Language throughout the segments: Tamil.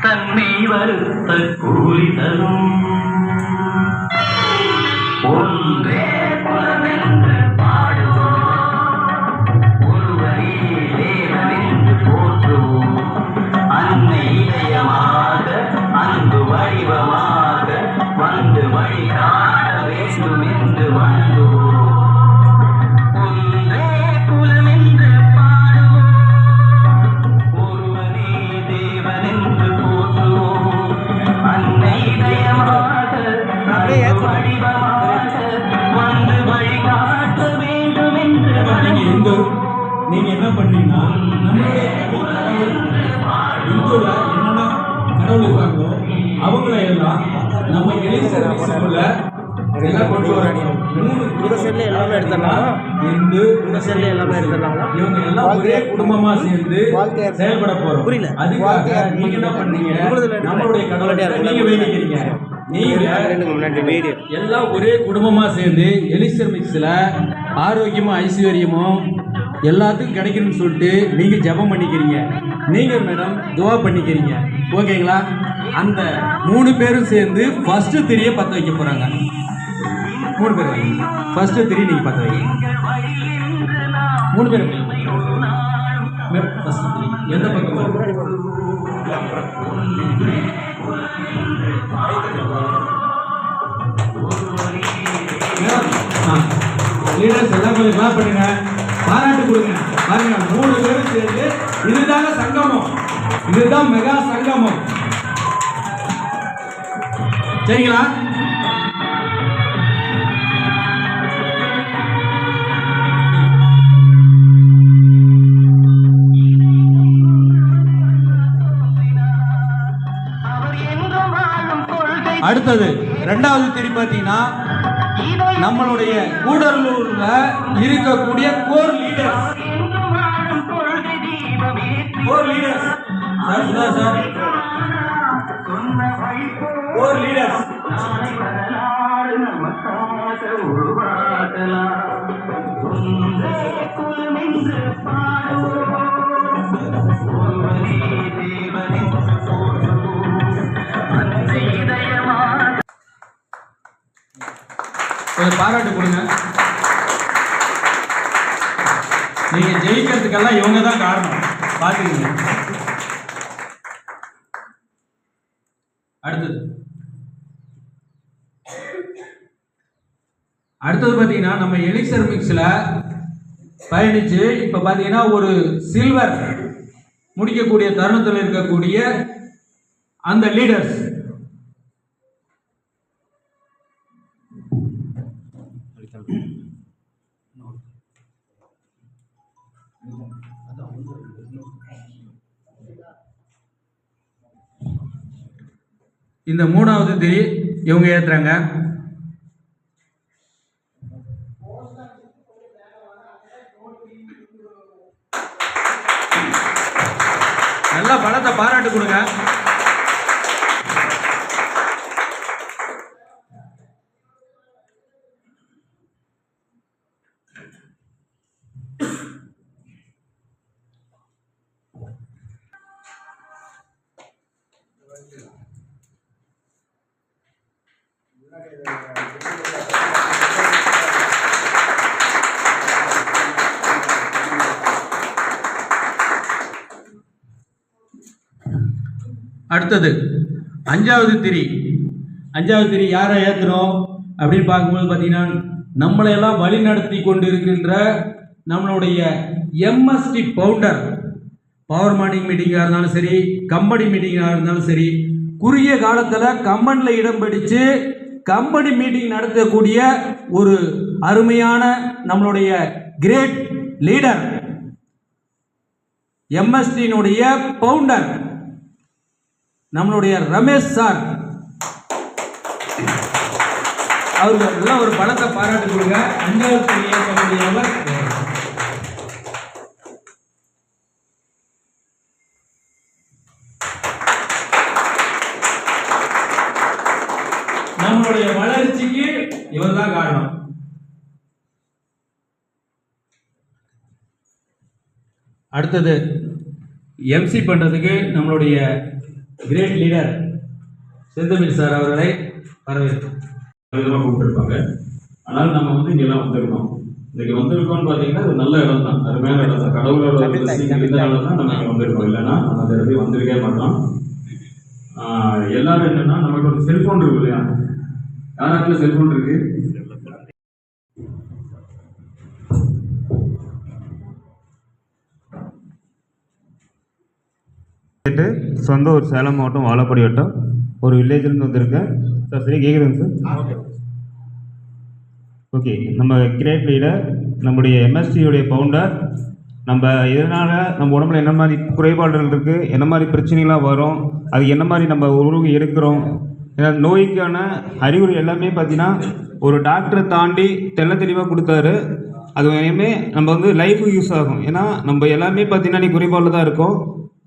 தன்னை வருத்த கூலி தரும் ஒன்றே குலமென்று பாடுவோம் ஒருவரே தேவனென்று போற்றுவோம் அன்னை இதயமாக அன்பு வடிவமாக வந்து வழி காட்ட வேண்டும் என்று வாழ்ந்துவோம் ஒன்றே குலமென்று பாடுவோம் ஒருவரே தேவனென்று போற்றுவோம் அன்னை இதயமாக அன்பு வடிவமாக வந்து வழி காட்ட வேண்டும் என்று நீங்க என்ன பண்ணீங்கன்னா இந்துல என்னென்ன கடவுள் இருக்காங்களோ அவங்கள எல்லாம் நம்ம இளைஞர்களுக்குள்ள எல்லாம் கொண்டு வரணும். இந்த செல்ல எல்லாமே எடுத்துடலாம். இந்த செல்ல எல்லாமே எடுத்துடலாம். இவங்க எல்லாம் ஒரே குடும்பமா சேர்ந்து செயல்பட போறோம். புரியல. அதுக்காக நீங்க என்ன பண்ணீங்க? நம்மளுடைய கடவுளை நீங்க வேண்டிக்கிறீங்க. நீங்க எல்லாம் ஒரே குடும்பமா சேர்ந்து எலிசர் மிக்ஸ்ல ஆரோக்கியமும் ஐஸ்வர்யமும் எல்லாத்துக்கும் கிடைக்கணும்னு சொல்லிட்டு நீங்க ஜெபம் பண்ணிக்கிறீங்க. நீங்க மேடம் துவா பண்ணிக்கிறீங்க. ஓகேங்களா? அந்த 3 பேரும் சேர்ந்து ஃபர்ஸ்ட் திரியை பற்ற வைக்க போறாங்க. 3 பேர் ஃபர்ஸ்ட் திரி நீங்க பற்ற வைங்க. 3 பேர் எந்த பக்கம் லீடர்ஸ் எல்லாம் கொஞ்சம் கிளாப் பண்ணுங்க, பாராட்டு கொடுங்க. பாருங்க 3 பேரும் சேர்ந்து இதுதாங்க சங்கமம், இதுதான் மெகா சங்கமம். சரிங்களா? அடுத்தது 2வது திரி பார்த்தீங்கன்னா நம்மளுடைய கூடலூர்ல இருக்கக்கூடிய core leaders sir core leaders கொஞ்சம் பாராட்டு கொடுங்க. நீங்க ஜெயிக்கிறதுக்கெல்லாம் இவங்க தான் காரணம். பாத்துக்கீங்க. அடுத்தது பாத்தீங்கன்னா நம்ம எலிக்சர் மிக்ஸ்ல பயணிச்சு இப்ப பாத்தீங்கன்னா ஒரு சில்வர் முடிக்கக்கூடிய தருணத்தில் இருக்கக்கூடிய அந்த லீடர்ஸ் இந்த 3வது திரி இவங்க ஏத்துறாங்க. நல்லா பலத்தை பாராட்டு கொடுங்க. அடுத்தது 5வது திரி. 5வது திரி யாரை ஏற்றணும் அப்படின்னு பார்க்கும்போது பார்த்தீங்கன்னா நம்மளையெல்லாம் வழி நடத்தி கொண்டு இருக்கின்ற நம்மளுடைய எம்எஸ்டி பவுண்டர், பவர் மார்னிங் மீட்டிங்காக இருந்தாலும் சரி, கம்பெனி மீட்டிங்காக இருந்தாலும் சரி, குறுகிய காலத்தில் கம்பெனியில் இடம் பிடிச்சு கம்பெனி மீட்டிங் நடத்தக்கூடிய ஒரு அருமையான நம்மளுடைய கிரேட் லீடர், எம்எஸ்டியினுடைய பவுண்டர் நம்மளுடைய ரமேஷ் சார். அவருக்கு எல்லாம் ஒரு பலத்தை பாராட்டு கொடுங்க. 5வது திரியை நம்மளுடைய வளர்ச்சிக்கு இவர் தான் காரணம். அடுத்தது எம்சி பண்றதுக்கு நம்மளுடைய கிரேட் லீடர் செந்தமிழ் சார் அவர்களை வரவேற்கிறோம். விதமாக கூப்பிட்டுருப்பாங்க. ஆனால் நம்ம வந்து இங்கெல்லாம் வந்திருக்கோம். இன்னைக்கு வந்திருக்கோம்னு பார்த்தீங்கன்னா அது நல்ல இடம் தான், அருமையான இடம் தான். கடவுளோட இருந்தனால தான் நம்ம இங்கே வந்திருக்கோம். இல்லைன்னா நம்ம அந்த இடத்துக்கு வந்திருக்கே மாட்டோம். எல்லாரும் என்னன்னா நமக்கு ஒரு செல்போன் இருக்கு இல்லையா? யாராச்சும் செல்போன் இருக்கு? சொந்த ஒரு சேலம் மாவட்டம் வாழப்பாடி வட்டம் ஒரு வில்லேஜ்லேருந்து வந்திருக்கேன் சார். சரி கேட்குதுங்க சார்? ஓகே. நம்ம கிரேட் லீடர் நம்முடைய எம்எஸ்டியுடைய பவுண்டர். நம்ம இதனால் நம்ம உடம்புல என்ன மாதிரி குறைபாடுகள் இருக்குது, என்ன மாதிரி பிரச்சனைகளாக வரும், அது என்ன மாதிரி நம்ம உருவம் எடுக்கிறோம், ஏன்னா நோய்க்கான அறிகுறி எல்லாமே பார்த்தீங்கன்னா ஒரு டாக்டரை தாண்டி தெள்ள தெளிவாக கொடுத்தாரு. அது எல்லாமே நம்ம வந்து லைஃபுக்கு யூஸ் ஆகும். ஏன்னா நம்ம எல்லாமே பார்த்தீங்கன்னா நீ குறைபாடில் தான் இருக்கோம்.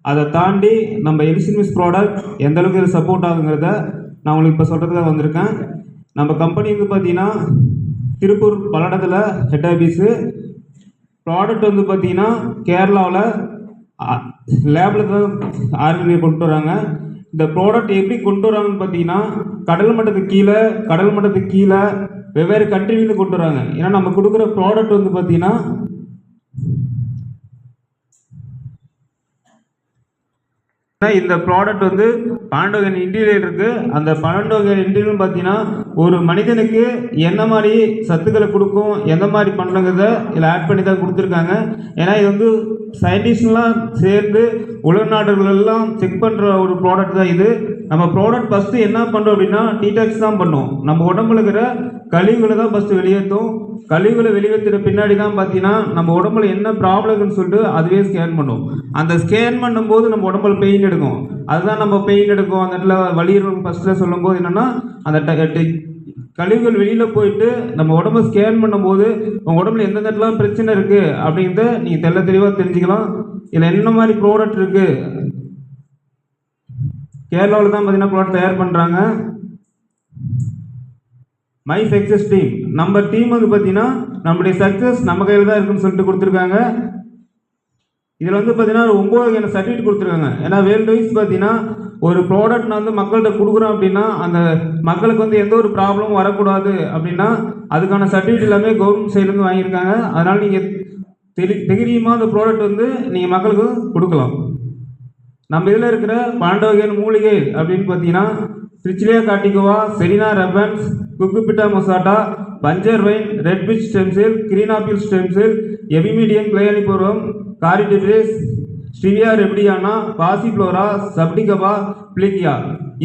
அதை தாண்டி நம்ம எலிசின்மிஸ் ப்ராடக்ட் எந்த அளவுக்கு இது சப்போர்ட் ஆகுங்கிறத நான் உங்களுக்கு இப்போ சொல்கிறதுக்காக வந்திருக்கேன். நம்ம கம்பெனி வந்து பார்த்தீங்கன்னா திருப்பூர் பல்லடத்தில் ஹெட் ஆஃபீஸு. ப்ராடக்ட் வந்து பார்த்தீங்கன்னா கேரளாவில் லேபில் தான் ஆர்கனைஸ் கொண்டு வராங்க. இந்த ப்ராடக்ட் எப்படி கொண்டு வராங்கன்னு பார்த்தீங்கன்னா கடல் மட்டத்துக்கு கீழே வெவ்வேறு கண்ட்ரிலேருந்து கொண்டு வராங்க. ஏன்னா நம்ம கொடுக்குற ப்ராடக்ட் வந்து பார்த்தீங்கன்னா இந்த ப்ராடக்ட் வந்து 12 வகை இன்டீரியர் இருக்குது. அந்த 12 வகை இன்டீரியர் பார்த்தீங்கன்னா ஒரு மனிதனுக்கு என்ன மாதிரி சத்துக்களை கொடுக்கும், எந்த மாதிரி பண்ணுங்கிறத இதில் ஆட் பண்ணி தான் கொடுத்துருக்காங்க. ஏன்னா இது வந்து சயின்டிஸ்ட்லாம் சேர்ந்து உலக நாடுகள் எல்லாம் செக் பண்ணுற ஒரு ப்ராடக்ட் தான் இது. நம்ம ப்ராடக்ட் ஃபஸ்ட்டு என்ன பண்ணுறோம் அப்படின்னா டீடாக்ஸ் தான் பண்ணுவோம். நம்ம உடம்புல இருக்கிற கழிவுகளை தான் ஃபஸ்ட்டு வெளியேற்றும். கழிவுகளை வெளியேற்றுற பின்னாடி தான் பார்த்தீங்கன்னா நம்ம உடம்புல என்ன ப்ராப்ளம்னு சொல்லிட்டு அதுவே ஸ்கேன் பண்ணும். அந்த ஸ்கேன் பண்ணும்போது நம்ம உடம்புல பெயின் எடுக்கும். அதுதான் நம்ம பெயின் எடுக்கும் அந்த இடத்துல வலியுறும். ஃபஸ்ட்டில் சொல்லும்போது என்னென்னா அந்த கழிவுகள் வெளியில் போயிட்டு நம்ம உடம்பை ஸ்கேன் பண்ணும்போது உங்கள் உடம்புல எந்த இடத்துலாம் பிரச்சனை இருக்குது அப்படிங்கிறத நீங்கள் தெள்ள தெளிவாக தெரிஞ்சுக்கலாம். இதில் என்ன மாதிரி ப்ராடக்ட் இருக்குது, கேரளாவில் தான் பார்த்தீங்கன்னா ப்ராடக்ட் தயார் பண்ணுறாங்க. மை சக்ஸஸ் டீம், நம்ம டீம் வந்து பார்த்தீங்கன்னா நம்முடைய சக்ஸஸ் நம்ம கையில் தான் இருக்குன்னு சொல்லிட்டு கொடுத்துருக்காங்க. இதில் வந்து பார்த்தீங்கன்னா 9 வகையான சர்டிஃபிகேட் கொடுத்துருக்காங்க. ஏன்னா வேர்ல்டு வைஸ் பார்த்தீங்கன்னா ஒரு ப்ராடக்ட் நான் வந்து மக்கள்கிட்ட கொடுக்குறோம் அப்படின்னா அந்த மக்களுக்கு வந்து எந்த ஒரு ப்ராப்ளமும் வரக்கூடாது அப்படின்னா அதுக்கான சர்டிஃபிகேட் எல்லாமே கவர்மெண்ட் சைட்லேருந்து வாங்கியிருக்காங்க. அதனால் நீங்கள் தைரியமாக அந்த ப்ராடக்ட் வந்து நீங்கள் மக்களுக்கு கொடுக்கலாம். நம்ம இதில் இருக்கிற 12 வகையான மூலிகை அப்படின்னு பார்த்தீங்கன்னா ட்ரிச்சிலியா கார்டிகோவா, செரினா ரெபன்ஸ், குக்குபிட்டா மொசாட்டா, பஞ்சர் வைன், ரெட் பிச் ஸ்டெம்செல், கிரீனாபிள் ஸ்டெம்செல், எபிமீடியம் கிளையானிபோரம், காரிடிபிரேஸ், ஸ்டிவியா ரெப்டியானா, பாசிப்ளோரா, சப்டிகபா, பிளிகியா.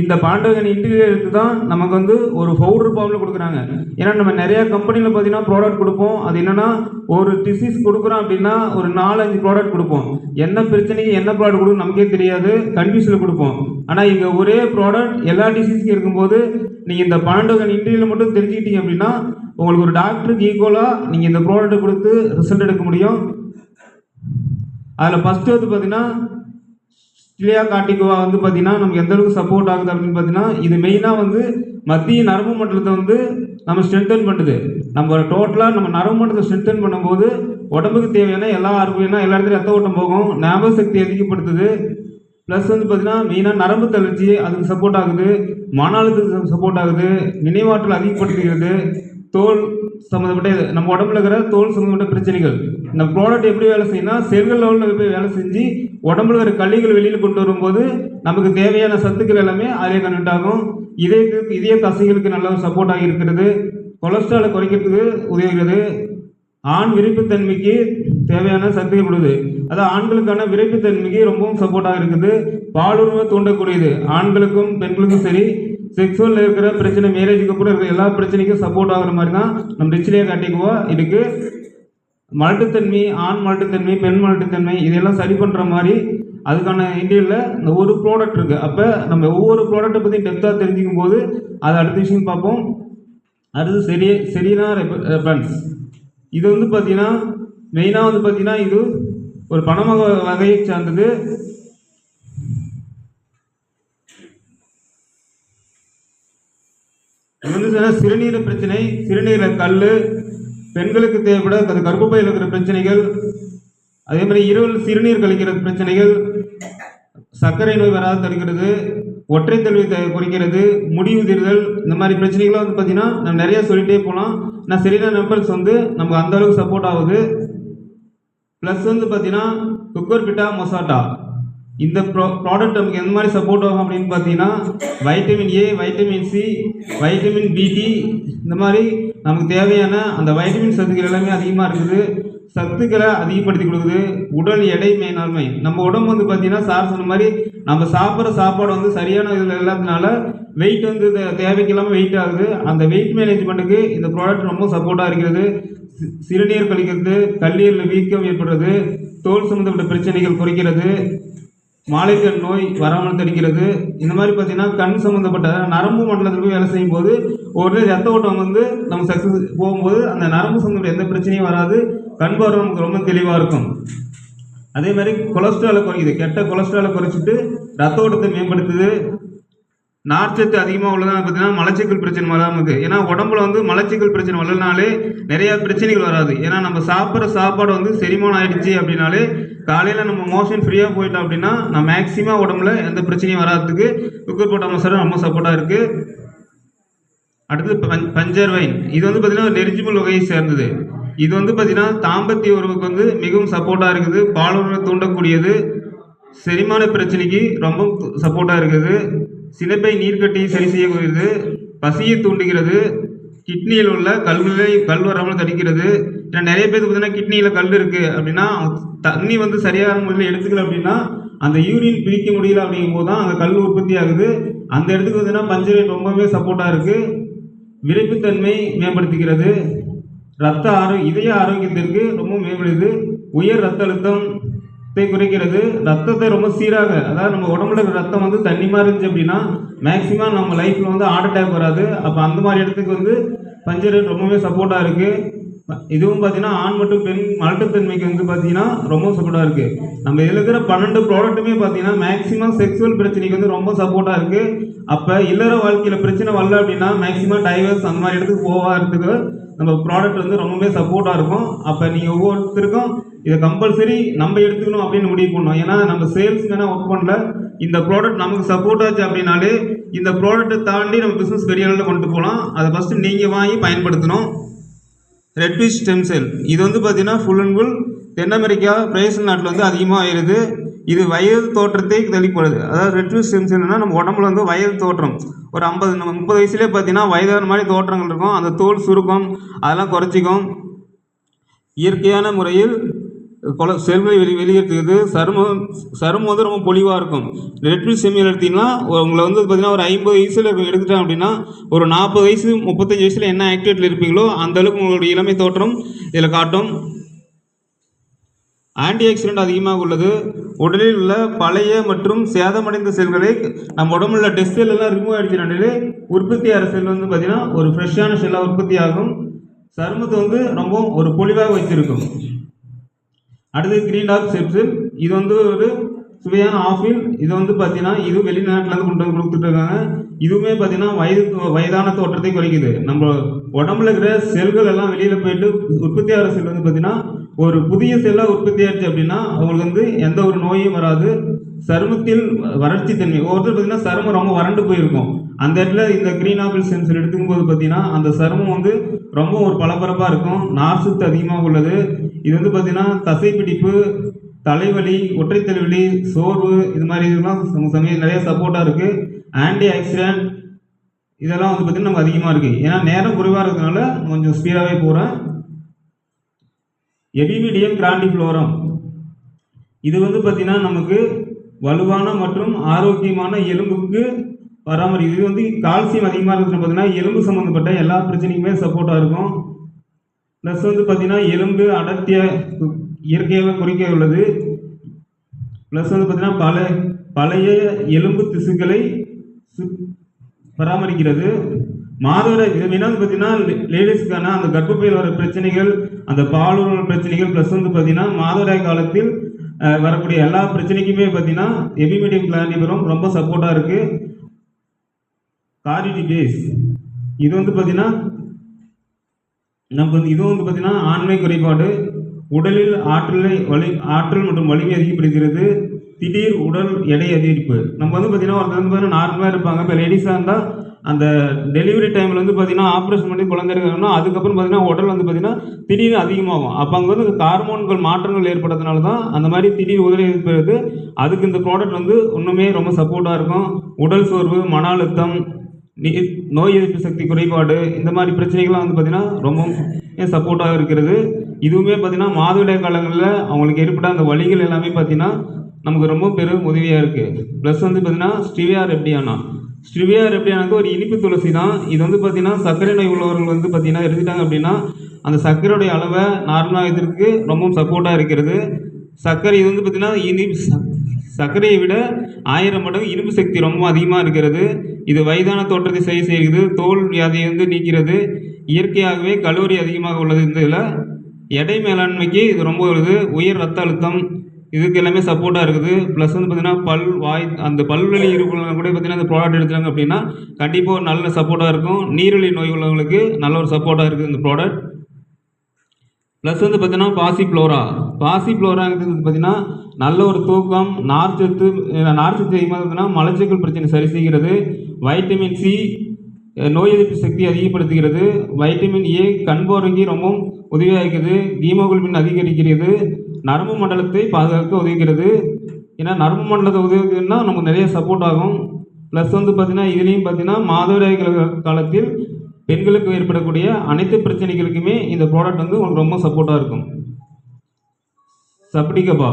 இந்த 12 வகை இன்டீரியருக்கு தான் நமக்கு வந்து ஒரு பவுடர் ஃபார்மில் கொடுக்குறாங்க. ஏன்னா நம்ம நிறையா கம்பெனியில் பார்த்தீங்கன்னா ப்ராடக்ட் கொடுப்போம். அது என்னென்னா ஒரு டிசீஸ் கொடுக்குறோம் அப்படின்னா ஒரு 4-5 ப்ராடக்ட் கொடுப்போம். என்ன பிரச்சனைக்கு என்ன ப்ராடக்ட் கொடுக்கும் நமக்கே தெரியாது, கன்ஃபியூஸில் கொடுப்போம். ஆனால் இங்கே ஒரே ப்ராடக்ட் எல்லா டிசீஸ்க்கும் இருக்கும்போது நீங்கள் இந்த 12 வகை இன்டீரியர் மட்டும் தெரிஞ்சுக்கிட்டீங்க அப்படின்னா உங்களுக்கு ஒரு டாக்டருக்கு ஈக்குவலாக நீங்கள் இந்த ப்ராடக்ட்டை கொடுத்து ரிசல்ட் எடுக்க முடியும். அதில் ஃபஸ்ட்டு வந்து பார்த்தீங்கன்னா ஸ்டிலியா கார்டிகோவா வந்து பார்த்தீங்கன்னா நமக்கு எந்த அளவுக்கு சப்போர்ட் ஆகுது அப்படின்னு பார்த்தீங்கன்னா இது மெயினாக வந்து மத்திய நரம்பு மண்டலத்தை வந்து நம்ம ஸ்ட்ரென்தன் பண்ணுது. நம்ம டோட்டலாக நம்ம நரம்பு மண்டலத்தை ஸ்ட்ரென்தன் பண்ணும்போது உடம்புக்கு தேவையான எல்லா ஆரோக்கியம்னா எல்லா இடத்துலையும் ரத்த ஓட்டம் போகும், ஞாபக சக்தி அதிகப்படுத்துது. ப்ளஸ் வந்து பார்த்தீங்கன்னா மெயினாக நரம்பு தளர்ச்சி அதுக்கு சப்போர்ட் ஆகுது, மன அழுத்தத்துக்கு சப்போர்ட் ஆகுது, நினைவாற்றல் அதிகப்படுத்துகிறது, தோல் சம்மந்தப்பட்ட நம்ம உடம்புல இருக்கிற தோல் சம்மந்தப்பட்ட பிரச்சனைகள். இந்த ப்ராடக்ட் எப்படி வேலை செய்யணும்னா செல்கள் லெவலில் போய் வேலை செஞ்சு உடம்புல இருக்கிற கழிவுகள் வெளியில் கொண்டு வரும்போது நமக்கு தேவையான சத்துக்கள் எல்லாமே அதிலே கன்வெர்ட் ஆகும். இதய தசைகளுக்கு நல்ல சப்போர்ட் ஆகி இருக்கிறது, கொலஸ்ட்ராலை குறைக்கிறதுக்கு உதவுகிறது, ஆண் விரைப்புத்தன்மைக்கு தேவையான சத்துக்கள் கொடுக்குது. அதாவது ஆண்களுக்கான விரைப்புத்தன்மைக்கு ரொம்பவும் சப்போர்ட்டாக இருக்குது, பாலுறவை தூண்டக்கூடியது. ஆண்களுக்கும் பெண்களுக்கும் சரி செக்ஸுவலில் இருக்கிற பிரச்சனை, மேரேஜுக்கு அப்புறம் இருக்கிற எல்லா பிரச்சனைக்கும் சப்போர்ட் ஆகிற மாதிரி தான் நம்ம ட்ரிச்சிலியா கார்டிகோவா இருக்குது. மலட்டுத்தன்மை, ஆண் மலட்டுத்தன்மை, பெண் மலட்டுத்தன்மை இதெல்லாம் சரி பண்ணுற மாதிரி அதுக்கான இந்தியாவில் இந்த ஒரு ப்ராடக்ட் இருக்குது. அப்போ நம்ம ஒவ்வொரு ப்ராடக்ட்டை பற்றி டெப்த்தாக தெரிஞ்சுக்கும் போது அது அடுத்த விஷயம் பார்ப்போம். அடுத்து செரினா ரெபன்ஸ். இது வந்து பார்த்தீங்கன்னா மெயினாக வந்து பார்த்தீங்கன்னா இது ஒரு பணமக வகையை சார்ந்தது. இது வந்து சிறுநீர பிரச்சனை, சிறுநீரில் கல், பெண்களுக்கு தேவைப்பட அது கர்ப்பப்பையில் இருக்கிற பிரச்சனைகள், அதே மாதிரி இரவில் சிறுநீர் கழிக்கிற பிரச்சனைகள், சர்க்கரை நோய் வராது தடுக்கிறது, ஒற்றைத்தன்மை குறைக்கிறது, முடி உதிர்தல், இந்த மாதிரி பிரச்சனைகள்லாம் வந்து பார்த்தீங்கன்னா நம்ம நிறையா சொல்லிகிட்டே போகலாம். நான் சரியான நம்பர்ஸ் வந்து நமக்கு அந்த அளவுக்கு சப்போர்ட் ஆகுது. ப்ளஸ் வந்து பார்த்தீங்கன்னா குக்கர்பிட்டா மொசாட்டா இந்த ப்ராடக்ட் நமக்கு எந்த மாதிரி சப்போர்ட் ஆகும் அப்படின்னு பார்த்தீங்கன்னா vitamin A, vitamin C, vitamin பிடி, இந்த மாதிரி நமக்கு தேவையான அந்த வைட்டமின் சத்துக்கள் எல்லாமே அதிகமாக இருக்குது. சத்துக்களை அதிகப்படுத்தி கொடுக்குது. உடல் எடை மேலாண்மை, நம்ம உடம்பு வந்து பார்த்தீங்கன்னா சார் சொன்ன மாதிரி நம்ம சாப்பிட்ற சாப்பாடு வந்து சரியான இதில் இல்லாததுனால வெயிட் வந்து தேவைக்கு இல்லாமல் வெயிட் ஆகுது. அந்த வெயிட் மேனேஜ்மெண்ட்டுக்கு இந்த ப்ராடக்ட் ரொம்ப சப்போர்ட்டாக இருக்கிறது. சிறுநீர் கழிக்கிறது, கல்லீரலில் வீக்கம் ஏற்படுறது, தோல் சம்மந்தப்பட்ட பிரச்சனைகள் குறைக்கிறது, மாலைக்கண் நோய் வராமல் தடுக்கிறது. இந்த மாதிரி பார்த்தீங்கன்னா கண் சம்மந்தப்பட்ட நரம்பு மண்டலத்தில் போய் வேலை செய்யும் போது ஒரு ரத்த ஓட்டம் வந்து நம்ம சக்ஸஸ் போகும்போது அந்த நரம்பு சம்மந்தப்பட்ட எந்த பிரச்சனையும் வராது. கண் பார்வை நமக்கு ரொம்ப தெளிவாக இருக்கும். அதே மாதிரி கொலஸ்ட்ராலை குறைக்குது. கெட்ட கொலஸ்ட்ராலை குறைச்சிட்டு ரத்த ஓட்டத்தை மேம்படுத்துது. நார்ச்சத்து அதிகமாக உள்ளதான் பார்த்தீங்கன்னா மலச்சிக்கல் பிரச்சனை வராமல் இருக்குது. ஏன்னா உடம்புல வந்து மலச்சிக்கல் பிரச்சனை வரலனாலே நிறையா பிரச்சனைகள் வராது. ஏன்னா நம்ம சாப்பிட்ற சாப்பாடு வந்து செரிமானம் ஆகிடுச்சு அப்படின்னாலே காலையில் நம்ம மோஷன் ஃப்ரீயாக போயிட்டோம் அப்படின்னா நம்ம மேக்ஸிமம் உடம்புல எந்த பிரச்சனையும் வராதுக்கு குக்கர்பிட்டா மசாலா ரொம்ப சப்போர்ட்டாக இருக்குது. அடுத்தது பஞ்சர் வைன். இது வந்து பார்த்திங்கன்னா நெரிஜிபிள் வகையை சேர்ந்தது. இது வந்து பார்த்திங்கன்னா தாம்பத்திய உறவுக்கு வந்து மிகவும் சப்போர்ட்டாக இருக்குது. பாலுறவை தூண்டக்கூடியது. செரிமான பிரச்சனைக்கு ரொம்ப சப்போர்ட்டாக இருக்குது. சினைப்பை நீர்க்கட்டியை சரி செய்யக்கூடியது. பசியை தூண்டுகிறது. கிட்னியில் உள்ள கல் வராமல் தடுக்கிறது. ஏன்னா நிறைய பேருக்கு பார்த்தீங்கன்னா கிட்னியில் கல் இருக்குது அப்படின்னா தண்ணி வந்து சரியான முறையில் எடுத்துக்கல அப்படின்னா அந்த யூரின் பிரிக்க முடியல அப்படிங்கும் போது தான் அந்த கல் உற்பத்தி ஆகுது. அந்த இடத்துக்கு பார்த்தீங்கன்னா பஞ்சர் ரொம்பவே சப்போர்ட்டாக இருக்குது. விரைப்புத்தன்மை மேம்படுத்துகிறது. இதய ஆரோக்கியத்திற்கு ரொம்ப மேம்படுது. உயர் ரத்த அழுத்தத்தை குறைக்கிறது. ரத்தத்தை ரொம்ப சீராக, அதாவது நம்ம உடம்புல இருக்கிற ரத்தம் வந்து தண்ணி மாதிரி இருந்துச்சு அப்படின்னா மேக்ஸிமம் நம்ம லைஃப்பில் வந்து ஹார்ட் அட்டாக் வராது. அப்போ அந்த மாதிரி இடத்துக்கு வந்து பஞ்சர் ரொம்பவே சப்போர்ட்டாக இருக்குது. இதுவும் பார்த்தீங்கன்னா ஆண் மற்றும் பெண் மலட்டுத்தன்மைக்கு வந்து பார்த்தீங்கன்னா ரொம்ப சப்போர்ட்டாக இருக்குது. நம்ம இதில் இருக்கிற 12 ப்ராடக்ட்டுமே பார்த்தீங்கன்னா மேக்ஸிமம் செக்ஸுவல் பிரச்சனைக்கு வந்து ரொம்ப சப்போர்ட்டாக இருக்குது. அப்போ இல்லற வாழ்க்கையில் பிரச்சனை வரல அப்படின்னா மேக்ஸிமம் டைவர்ஸ் அந்த மாதிரி இடத்துக்கு போகிறதுக்கு நம்ம ப்ராடக்ட் வந்து ரொம்பவே சப்போர்ட்டாக இருக்கும். அப்போ நீங்கள் ஒவ்வொருத்தருக்கும் இதை கம்பல்சரி நம்ம எடுத்துக்கணும் அப்படின்னு முடிவு பண்ணணும். ஏன்னா நம்ம சேல்ஸ்மேனாக ஒர்க் பண்ணல, இந்த ப்ராடக்ட் நமக்கு சப்போர்ட் ஆச்சு அப்படின்னாலே இந்த ப்ராடக்ட்டை தாண்டி நம்ம பிஸ்னஸ் பெரிய அளவில் கொண்டு போகலாம். அதை ஃபஸ்ட்டு நீங்கள் வாங்கி பயன்படுத்தணும். ரெட்ஃபிஷ் ஸ்டெம் செல் இது வந்து பார்த்தீங்கன்னா full and full then America, Brazil நாட்டில் வந்து அதிகமாக ஆயிடுது. இது வயது தோற்றத்தை தெளிப்படுது. அதாவது ரெட்ஃபிஷ் ஸ்டெம் செல்னா நம்ம உடம்புல வந்து வயது தோற்றம் ஒரு 30 வயசுலேயே பார்த்தீங்கன்னா வயதான மாதிரி தோற்றங்கள் இருக்கும். அந்த தோல் சுருக்கம் அதெல்லாம் குறைச்சிக்கும். இயற்கையான முறையில் செல்களை வெளியேற்றுகிறது. சருமம் வந்து ரொம்ப பொலிவாக இருக்கும். ரெட்ஃபிஷ் செம்மியல் எடுத்திங்கன்னா உங்களை வந்து பார்த்தீங்கன்னா ஒரு 50 வயசில் எடுத்துட்டோம் அப்படின்னா ஒரு 40 வயசு 35 வயசில் என்ன ஆக்டிவிட்டியில் இருப்பீங்களோ அந்த அளவுக்கு உங்களுடைய இளமை தோற்றம் இதில் காட்டும். ஆன்டி ஆக்சிடென்ட் அதிகமாக உள்ளது. உடலில் உள்ள பழைய மற்றும் சேதமடைந்த செல்களை நம்ம உடம்புல டெஸ்ட் செல் எல்லாம் ரிமூவ் ஆகிடுச்சுனாலே உற்பத்தி ஆகிற செல் வந்து பார்த்தீங்கன்னா ஒரு ஃப்ரெஷ்ஷான செல்லாக உற்பத்தி ஆகும். சருமத்தை வந்து ரொம்ப ஒரு பொலிவாக வச்சிருக்கும். அடுத்து கிரீன் டாக் செப்சில். இது வந்து ஒரு சுவையான ஆப்பிள். இது வந்து பார்த்தீங்கன்னா இது வெளிநாட்டிலேருந்து கொண்டு வந்து கொடுத்துட்ருக்காங்க. இதுவுமே பார்த்தீங்கன்னா வயதான தோற்றத்தை குறைக்குது. நம்ம உடம்புல இருக்கிற செல்கள் எல்லாம் வெளியில் போயிட்டு உற்பத்தி ஆகிற செல் வந்து பார்த்தீங்கன்னா ஒரு புதிய செல்லாக உற்பத்தி ஆயிடுச்சு அப்படின்னா அவங்களுக்கு வந்து எந்த ஒரு நோயும் வராது. சருமத்தில் வறட்சி தன்மை, ஒவ்வொருத்தர் பார்த்தீங்கன்னா சருமம் ரொம்ப வறண்டு போயிருக்கும். அந்த இடத்துல இந்த கிரீன் ஆப்பிள் சென்சர் எடுத்துக்கும் போது பார்த்தீங்கன்னா அந்த சருமம் வந்து ரொம்ப ஒரு பளபளப்பாக இருக்கும். நார் சத்து அதிகமாக உள்ளது. இது வந்து பார்த்தீங்கன்னா தசைப்பிடிப்பு, தலைவலி, ஒற்றை தலைவலி, சோர்வு, இது மாதிரி இதெல்லாம் சமயம் நிறைய சப்போர்ட்டாக இருக்குது. ஆன்டி ஆக்சிடென்ட் இதெல்லாம் வந்து பார்த்தீங்கன்னா நமக்கு அதிகமாக இருக்குது. ஏன்னா நேரம் குறைவாக இருக்கிறதுனால கொஞ்சம் ஸ்பீடாகவே போகிறேன். எபிமிடியம் கிராண்டிஃப்ளோரம் இது வந்து பார்த்தீங்கன்னா நமக்கு வலுவான மற்றும் ஆரோக்கியமான எலும்புக்கு பராமரி. இது வந்து கால்சியம் அதிகமாக இருக்கிறது பார்த்தீங்கன்னா எலும்பு சம்மந்தப்பட்ட எல்லா பிரச்சனைக்குமே சப்போர்ட்டாக இருக்கும். ப்ளஸ் வந்து பார்த்தீங்கன்னா எலும்பு அடர்த்திய இயற்கையாக குறைக்க உள்ளது. ப்ளஸ் வந்து பார்த்தீங்கன்னா பழைய எலும்பு திசுக்களை பராமரிக்கிறது. மாதவிடாய் இது மெயினாக பார்த்தீங்கன்னா லேடிஸ்க்கான அந்த கர்ப்பப்பையில் வர பிரச்சனைகள், அந்த பாலுறவு பிரச்சனைகள், ப்ளஸ் வந்து பார்த்தீங்கன்னா மாதவிடாய் காலத்தில் வரக்கூடிய எல்லா பிரச்சனைக்குமே பார்த்தீங்கன்னா எபிமிடியம் கிளாண்டிஃப்ளோரம் ரொம்ப சப்போர்ட்டாக இருக்குது. காரிடி பேஸ் இது வந்து பார்த்தீங்கன்னா இதுவும் வந்து பார்த்தீங்கன்னா ஆண்மை குறைபாடு, உடலில் ஆற்றல் மற்றும் வலிமை அதிகப்படுத்துகிறது. திடீர் உடல் எடை அதிகரிப்பு. நம்ம வந்து பார்த்தீங்கன்னா ஒருத்தர் வந்து பார்த்தீங்கன்னா நார்மலாக இருப்பாங்க. இப்போ லேடிஸாக இருந்தால் அந்த டெலிவரி டைமில் வந்து பார்த்தீங்கன்னா ஆப்ரேஷன் பண்ணி குழந்தை எடுக்கணும்னா அதுக்கப்புறம் பார்த்தீங்கன்னா உடல் வந்து பார்த்தீங்கன்னா திடீர்னு அதிகமாகும். அப்போ அங்கே வந்து ஹார்மோன்கள் மாற்றங்கள் ஏற்படுறதுனால தான் அந்த மாதிரி திடீர் உதவி ஏற்படுது. அதுக்கு இந்த ப்ராடக்ட் வந்து இன்னுமே ரொம்ப சப்போர்ட்டாக இருக்கும். உடல் சோர்வு, மன அழுத்தம், நோய் எதிர்ப்பு சக்தி குறைபாடு, இந்த மாதிரி பிரச்சனைகள்லாம் வந்து பார்த்தீங்கன்னா ரொம்ப சப்போர்ட்டாக இருக்கிறது. இதுவுமே பார்த்தீங்கன்னா மாதவிடாய் காலங்களில் அவங்களுக்கு ஏற்பட்ட அந்த வலிகள் எல்லாமே பார்த்தீங்கன்னா நமக்கு ரொம்ப பெரும் உதவியாக இருக்குது. ப்ளஸ் வந்து பார்த்தீங்கன்னா ஸ்டிவியா ரெப்டியானாக்கு ஒரு இனிப்பு துளசி தான். இது வந்து பார்த்தீங்கன்னா சர்க்கரை நோய் உள்ளவர்கள் வந்து பார்த்தீங்கன்னா எடுத்துட்டாங்க அப்படின்னா அந்த சர்க்கரையுடைய அளவை நார்மலாக வைத்திருக்கு ரொம்ப சப்போர்ட்டாக இருக்கிறது. சர்க்கரை இது வந்து பார்த்தீங்கன்னா சர்க்கரையை விட 1000 மடங்கு இனிப்பு சக்தி ரொம்ப அதிகமாக இருக்கிறது. இது வயதான தோற்றத்தை சரி செய்கிறது, தோல் வியாதியை வந்து நீக்கிறது, இயற்கையாகவே கலோரி அதிகமாக உள்ளது. இந்த இதில் எடை மேலாண்மைக்கு இது ரொம்ப வருது. உயர் ரத்த அழுத்தம் இதுக்கு எல்லாமே சப்போர்ட்டாக இருக்குது. ப்ளஸ் வந்து பார்த்தீங்கன்னா அந்த பல்வலி இருக்கிறவங்க கூட பார்த்தீங்கன்னா இந்த ப்ராடக்ட் எடுத்துட்டாங்க அப்படின்னா கண்டிப்பாக ஒரு நல்ல சப்போர்ட்டாக இருக்கும். நீரிழிவு நோய் உள்ளவங்களுக்கு நல்ல ஒரு சப்போர்ட்டாக இருக்குது இந்த ப்ராடக்ட். ப்ளஸ் வந்து பார்த்தீங்கன்னா பாசிஃப்ளோராங்கிறது பார்த்தீங்கன்னா நல்ல ஒரு தூக்கம், நார்ச்சத்து அதிகமாக இருந்ததுன்னா மலச்சிக்கல் பிரச்சனை சரி செய்கிறது. வைட்டமின் சி நோய் எதிர்ப்பு சக்தி அதிகப்படுத்துகிறது. வைட்டமின் ஏ கண் பார்வைக்கு ரொம்ப உதவியாக இருக்குது. ஹீமோகுளோபின் அதிகரிக்கிறது. நரம்பு மண்டலத்தை பாதுகாக்க உதவுகிறது. ஏன்னா நரம்பு மண்டலத்தை உதவுகிறதுனா நமக்கு நிறைய சப்போர்ட் ஆகும். ப்ளஸ் வந்து பார்த்தீங்கன்னா இதுலேயும் பார்த்தீங்கன்னா மாதவிடாய் காலத்தில் பெண்களுக்கு ஏற்படக்கூடிய அனைத்து பிரச்சனைகளுக்குமே இந்த ப்ராடக்ட் வந்து உங்களுக்கு ரொம்ப சப்போர்ட்டாக இருக்கும். சப்டிகபா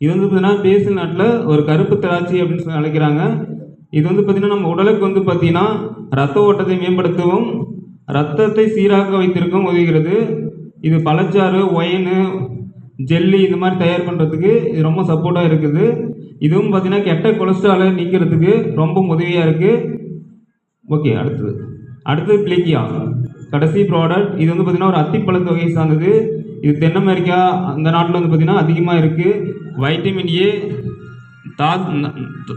இது வந்து பார்த்தீங்கன்னா பேசில் நாட்டில் ஒரு கருப்பு திராட்சை அப்படின்னு சொல்லி அழைக்கிறாங்க. இது வந்து பார்த்தீங்கன்னா நம்ம உடலுக்கு வந்து பார்த்தீங்கன்னா ரத்த ஓட்டத்தை மேம்படுத்தவும் ரத்தத்தை சீராக வைத்திருக்கவும் உதவுகிறது. இது பழச்சாறு, ஒயின், ஜெல்லி இந்த மாதிரி தயார் பண்ணுறதுக்கு இது ரொம்ப சப்போர்ட்டாக இருக்குது. இதுவும் பார்த்தீங்கன்னா கெட்ட கொலஸ்ட்ராலை நீக்கிறதுக்கு ரொம்ப உதவியாக இருக்குது. ஓகே, அடுத்தது பிளேக்கியா கடைசி ப்ராடக்ட். இது வந்து பார்த்தீங்கன்னா ஒரு அத்திப்பழத்து வகையை சார்ந்தது. இது தென் அமெரிக்கா அந்த நாட்டில் வந்து பார்த்தீங்கன்னா அதிகமாக இருக்குது. வைட்டமின் ஏ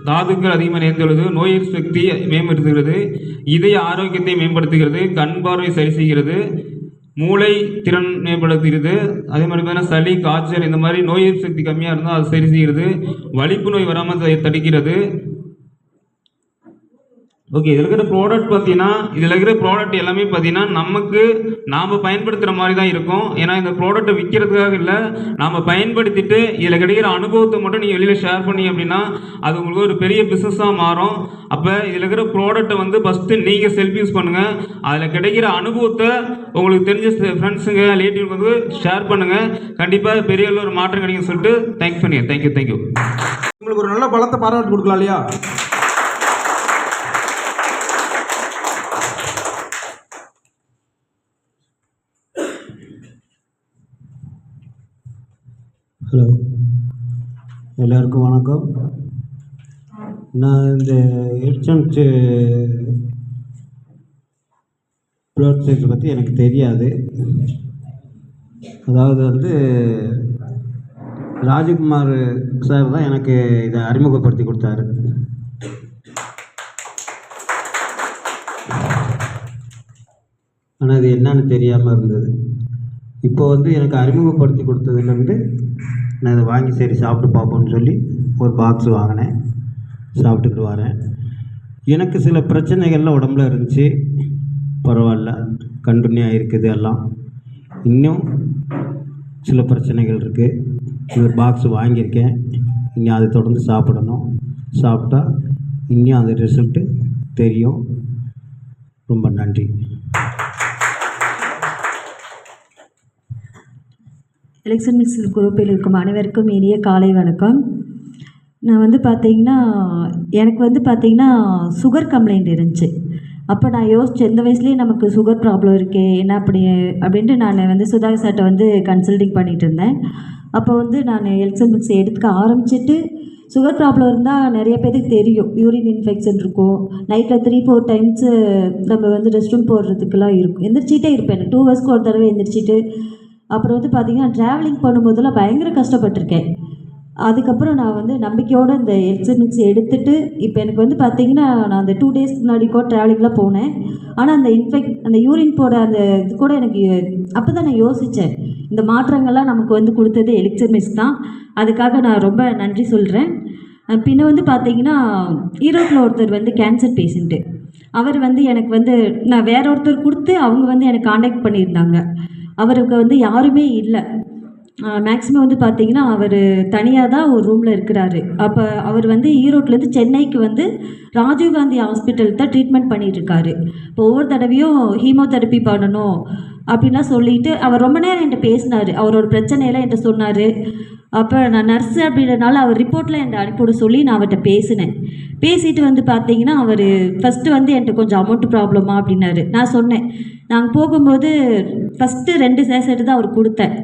தாதுக்கள் அதிகமாக நிறைந்துள்ளது. நோய் எதிர்ப்பு சக்தி மேம்படுத்துகிறது. இதய ஆரோக்கியத்தை மேம்படுத்துகிறது. கண் பார்வை சரி செய்கிறது. மூளை திறன் மேம்படுத்துகிறது. அதே மாதிரி பார்த்தீங்கன்னா சளி, காய்ச்சல் இந்த மாதிரி நோய் எதிர்ப்பு சக்தி கம்மியாக இருந்தால் அது சரி செய்கிறது. வலிப்பு நோய் வராமல் தடுக்கிறது. ஓகே, இதில் இருக்கிற ப்ராடக்ட் எல்லாமே பார்த்தீங்கன்னா நாம் பயன்படுத்துகிற மாதிரி தான் இருக்கும். ஏன்னா இந்த ப்ராடக்ட்டை விற்கிறதுக்காக இல்லை, நாம் பயன்படுத்திட்டு இதில் கிடைக்கிற அனுபவத்தை மட்டும் நீங்கள் வெளியில் ஷேர் பண்ணி அப்படின்னா அது உங்களுக்கு ஒரு பெரிய பிஸ்னஸாக மாறும். அப்போ இதில் இருக்கிற ப்ராடக்ட்டை வந்து ஃபஸ்ட்டு நீங்கள் செல்ஃப் யூஸ் பண்ணுங்கள். அதில் கிடைக்கிற அனுபவத்தை உங்களுக்கு தெரிஞ்ச ஃப்ரெண்ட்ஸுங்க, ரிலேட்டிவ்க்கு வந்து ஷேர் பண்ணுங்கள். கண்டிப்பாக பெரிய ஒரு மாற்றம் கிடைக்குன்னு சொல்லிட்டு தேங்க்யூ. உங்களுக்கு ஒரு நல்ல பலத்தை பாராட்டு கொடுக்கலாம் இல்லையா? ஹலோ, எல்லாருக்கும் வணக்கம். நான் இந்த ஹெச்எம்ச் ப்ளட் செக்ஸ் பற்றி எனக்கு தெரியாது. அதாவது வந்து ராஜகுமார் சார் தான் எனக்கு இதை அறிமுகப்படுத்தி கொடுத்தாரு. ஆனால் இது என்னன்னு தெரியாமல் இருந்தது. இப்போ வந்து எனக்கு அறிமுகப்படுத்தி கொடுத்ததுலேருந்து நான் இதை வாங்கி சரி சாப்பிட்டு பார்ப்போம்னு சொல்லி ஒரு பாக்ஸ் வாங்கினேன். சாப்பிட்டுக்கிட்டு வரேன். எனக்கு சில பிரச்சனைகள்லாம் உடம்புல இருந்துச்சு, பரவாயில்ல, கண்டினியூ ஆகிருக்குது எல்லாம். இன்னும் சில பிரச்சனைகள் இருக்குது. ஒரு பாக்ஸ் வாங்கியிருக்கேன். இன்னும் அதை தொடர்ந்து சாப்பிடணும். சாப்பிட்டா இன்னும் அந்த ரிசல்ட்டு தெரியும். ரொம்ப நன்றி. எலெக்ஷன் மிக்ஸ் குரூப்பில் இருக்கும் அனைவருக்கும் இனிய காலை வணக்கம். நான் வந்து எனக்கு வந்து சுகர் கம்ப்ளைண்ட் இருந்துச்சு. அப்போ நான் யோசித்தேன், இந்த வயசுலேயே நமக்கு சுகர் ப்ராப்ளம் இருக்கே, என்ன அப்படின்ட்டு நான் வந்து சுதாகர் சார்ட்ட வந்து கன்சல்டிங் பண்ணிகிட்டு இருந்தேன். அப்போ வந்து நான் எலெக்ஷன் மிக்ஸ் எடுத்துக்க ஆரம்பிச்சிட்டு சுகர் ப்ராப்ளம் இருந்தால் நிறைய பேருக்கு தெரியும், யூரின் இன்ஃபெக்ஷன் இருக்கும். நைட்டில் 3-4 டைம்ஸு நம்ம வந்து ரெஸ்ட் ரூம் போடுறதுக்கெல்லாம் இருக்கும். எந்திரிச்சிட்டே இருப்பேன். 2 ஹவர்ஸ்க்கு ஒரு தடவை எந்திரிச்சிட்டு. அப்புறம் வந்து ட்ராவலிங் பண்ணும்போதெல்லாம் பயங்கர கஷ்டப்பட்டிருக்கேன். அதுக்கப்புறம் நான் வந்து நம்பிக்கையோடு இந்த எல்சர் மிக்ஸ் எடுத்துகிட்டு இப்போ எனக்கு வந்து பார்த்திங்கன்னா நான் அந்த 2 டேஸ்க்கு முன்னாடி கூட ட்ராவலிங்லாம் போனேன். ஆனால் அந்த யூரின் போட அந்த இது கூட எனக்கு அப்போ தான் நான் யோசித்தேன், இந்த மாற்றங்கள்லாம் நமக்கு வந்து கொடுத்தது எலிக்சர் மிக்ஸ் தான். அதுக்காக நான் ரொம்ப நன்றி சொல்கிறேன். பின்ன வந்து பார்த்திங்கன்னா ஈரோட்டில் ஒருத்தர் வந்து கேன்சர் பேஷண்ட்டு. அவர் வந்து எனக்கு வந்து நான் வேற ஒருத்தர் கொடுத்து அவங்க வந்து எனக்கு காண்டாக்ட் பண்ணியிருந்தாங்க. அவருக்கு வந்து யாருமே இல்லை. மேக்ஸிமம் வந்து பார்த்திங்கன்னா அவர் தனியாக தான் ஒரு ரூமில் இருக்கிறாரு. அப்போ அவர் வந்து ஈரோட்டிலேருந்து சென்னைக்கு வந்து ராஜீவ்காந்தி ஹாஸ்பிட்டல் தான் ட்ரீட்மெண்ட் பண்ணிகிட்ருக்காரு. இப்போ ஒவ்வொரு தடவையும் ஹீமோதெரப்பி பண்ணணும் அப்படின்லாம் சொல்லிட்டு அவர் ரொம்ப நேரம் என்கிட்ட பேசினார். அவரோட பிரச்சனையெல்லாம் என்கிட்ட சொன்னார். அப்போ நான் நர்ஸு அப்படின்றனால அவர் ரிப்போர்ட்டில் என்கிட்ட அனுப்பிவிட சொல்லி நான் அவர்கிட்ட பேசினேன். பேசிட்டு வந்து பார்த்தீங்கன்னா அவர் ஃபஸ்ட்டு வந்து என்கிட்ட கொஞ்சம் அமௌண்ட் ப்ராப்ளமா அப்படின்னாரு. நான் சொன்னேன், நாங்கள் போகும்போது ஃபஸ்ட்டு 2 சேசட்டு தான் அவர் கொடுத்தேன்.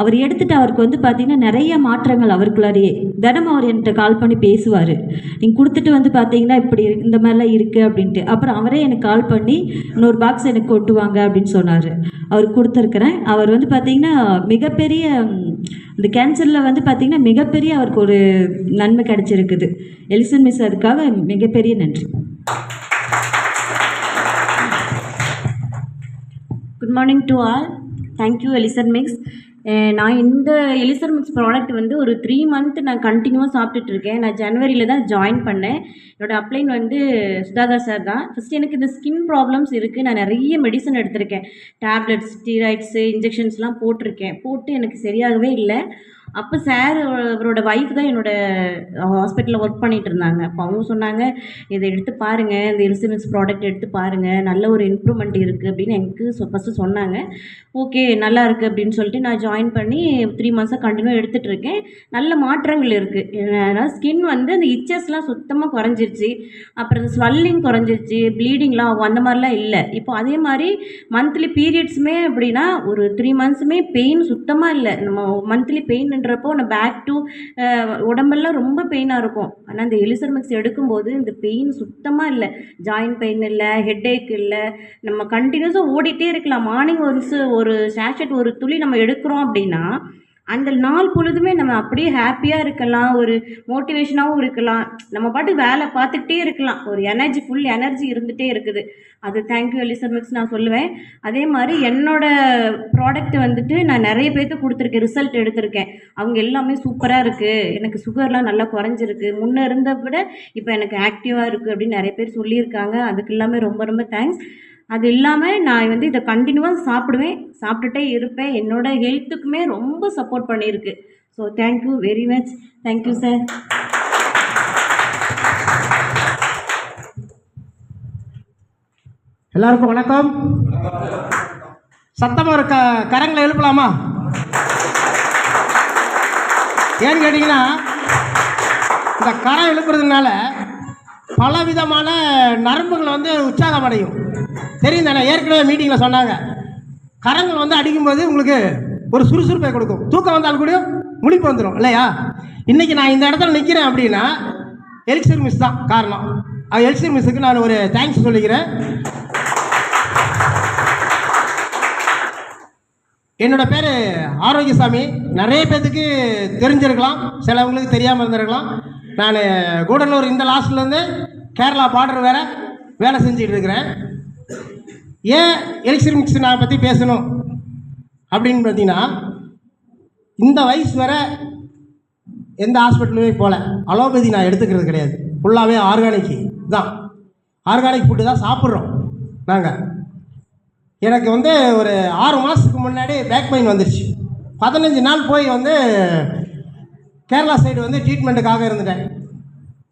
அவர் எடுத்துகிட்டு அவருக்கு வந்து பார்த்திங்கன்னா நிறைய மாற்றங்கள் அவருக்குள்ளாரியே. தினமும் அவர் என்கிட்ட கால் பண்ணி பேசுவார், நீங்கள் கொடுத்துட்டு வந்து பார்த்தீங்கன்னா இப்படி இந்த மாதிரிலாம் இருக்குது அப்படின்ட்டு. அப்புறம் அவரே எனக்கு கால் பண்ணி இன்னொரு பாக்ஸ் எனக்கு கொண்டு வாங்க அப்படின்னு சொன்னார். அவர் கொடுத்துருக்குறேன். அவர் வந்து பார்த்திங்கன்னா மிகப்பெரிய இந்த கேன்சரில் வந்து பார்த்திங்கன்னா மிகப்பெரிய அவருக்கு ஒரு நன்மை கிடச்சிருக்குது. எலிசன் மிஸ் அதுக்காக மிகப்பெரிய நன்றி. Good morning to all. Thank you elixir mix. நான் இந்த எலிசர் மிக்ஸ் ப்ராடக்ட் வந்து ஒரு 3 மந்த் நான் கண்டினியூவாக சாப்பிட்டுட்ருக்கேன். நான் ஜனவரியில் தான் ஜாயின் பண்ணேன். என்னோடய அப்ளைன் வந்து சுதாகர் சார் தான். ஃபஸ்ட்டு எனக்கு இந்த ஸ்கின் ப்ராப்ளம்ஸ் இருக்குது. நான் நிறைய மெடிசன் எடுத்திருக்கேன், டேப்லெட்ஸ், ஸ்டீராய்ட்ஸு, இன்ஜெக்ஷன்ஸ்லாம் போட்டு எனக்கு சரியாகவே இல்லை. அப்போ சார் அவரோட ஒய்ஃப் தான் என்னோடய ஹாஸ்பிட்டலில் ஒர்க் பண்ணிகிட்டு இருந்தாங்க. அப்போ அவங்க சொன்னாங்க, இதை எடுத்து பாருங்கள், இந்த எலிசர் மிக்ஸ் ப்ராடக்ட் எடுத்து பாருங்கள், நல்ல ஒரு இம்ப்ரூவ்மெண்ட் இருக்குது அப்படின்னு எனக்கு ஃபஸ்ட்டு சொன்னாங்க. ஓகே நல்லா இருக்குது அப்படின்னு சொல்லிட்டு நான் ஜாயின் பண்ணி 3 மந்த்ஸாக கண்டினியூ எடுத்துகிட்டு இருக்கேன். நல்ல மாற்றங்கள் இருக்குது. அதனால் ஸ்கின் வந்து அந்த இச்சஸ்லாம் சுத்தமாக குறைஞ்சிருச்சு. அப்புறம் இந்த ஸ்வெல்லிங் குறைஞ்சிருச்சு, ப்ளீடிங்லாம் ஆகும், அந்த மாதிரிலாம் இல்லை. இப்போ அதே மாதிரி மந்த்லி பீரியட்ஸுமே அப்படின்னா ஒரு 3 மந்த்ஸுமே பெயின் சுத்தமாக இல்லை. நம்ம மந்த்லி பெயின்ன்றப்போ நம்ம பேக் டு உடம்பெல்லாம் ரொம்ப பெயினாக இருக்கும். ஆனால் இந்த எலிசர் மிக்ஸ் எடுக்கும்போது இந்த பெயின் சுத்தமாக இல்லை. ஜாயின்ட் பெயின் இல்லை, ஹெட்டேக் இல்லை. நம்ம கண்டினியூஸாக ஓடிட்டே இருக்கலாம். மார்னிங் ஒரு சேஷட் ஒரு துளி நம்ம எடுக்கிறோம் அப்படின்னா அந்த நாள் பொழுதுமே நம்ம அப்படியே ஹாப்பியாக இருக்கலாம், ஒரு மோட்டிவேஷனாகவும் இருக்கலாம், நம்ம பாட்டு வேலை பார்த்துக்கிட்டே இருக்கலாம். ஒரு ஃபுல் எனர்ஜி இருந்துகிட்டே இருக்குது. அது தேங்க்யூ எலிசர் மிக்ஸ் நான் சொல்லுவேன். அதே மாதிரி என்னோடய ப்ராடக்ட் வந்துட்டு நான் நிறைய பேர்த்து கொடுத்துருக்கேன், ரிசல்ட் எடுத்திருக்கேன். அவங்க எல்லாமே சூப்பராக இருக்குது, எனக்கு சுகர்லாம் நல்லா குறைஞ்சிருக்கு, முன்னே இருந்த விட இப்போ எனக்கு ஆக்டிவாக இருக்குது அப்படின்னு நிறைய பேர் சொல்லியிருக்காங்க. அதுக்கு எல்லாமே ரொம்ப ரொம்ப தேங்க்ஸ். அது இல்லாமல் நான் வந்து இதை கண்டினியூவாக சாப்பிட்டுட்டே இருப்பேன். என்னோடய ஹெல்த்துக்குமே ரொம்ப சப்போர்ட் பண்ணியிருக்கு. So thank you very much. Thank you sir. எல்லாருக்கும் வணக்கம். சத்தமாக ஒரு கரங்களை எழுப்பலாமா? ஏன்னு கேட்டிங்கன்னா இந்த கரம் எழுப்புறதுனால பலவிதமான நரம்புகள் வந்து உற்சாகம் அடையும். தெரியும் தானே, ஏற்கனவே மீட்டிங்கில் சொன்னாங்க. கரங்கள் வந்து அடிக்கும்போது உங்களுக்கு ஒரு சுறுசுறுப்பை கொடுக்கும். தூக்கம் வந்தாலும் கூட முழிப்பு வந்துடும் இல்லையா? இன்றைக்கி நான் இந்த இடத்துல நிற்கிறேன் அப்படின்னா எலிக்சர் மிஸ் தான் காரணம். எலிக்சர் மிஸ்ஸுக்கு நான் ஒரு தேங்க்ஸ் சொல்லிக்கிறேன். என்னோட பேர் ஆரோக்கியசாமி. நிறைய பேர்த்துக்கு தெரிஞ்சிருக்கலாம், சிலவங்களுக்கு தெரியாமல் இருந்திருக்கலாம். நான் கூடலூர் இந்த லாஸ்ட்லேருந்து கேரளா பார்டர் வேலை செஞ்சுட்டு இருக்கிறேன். ஏன் எலிக்சர் மிக்ஸ் நான் பற்றி பேசணும் அப்படின்னு பார்த்தீங்கன்னா, இந்த வயசு வரை எந்த ஹாஸ்பிட்டலுமே போகல. அலோபதி நான் எடுத்துக்கிறது கிடையாது. ஃபுல்லாகவே ஆர்கானிக் தான், ஆர்கானிக் ஃபுட்டு தான் சாப்பிட்றோம் நாங்கள். எனக்கு வந்து ஒரு 6 மாதத்துக்கு முன்னாடி பேக் பெயின் வந்துருச்சு. 15 நாள் போய் வந்து கேரளா சைடு வந்து ட்ரீட்மெண்ட்டுக்காக இருந்துட்டேன்,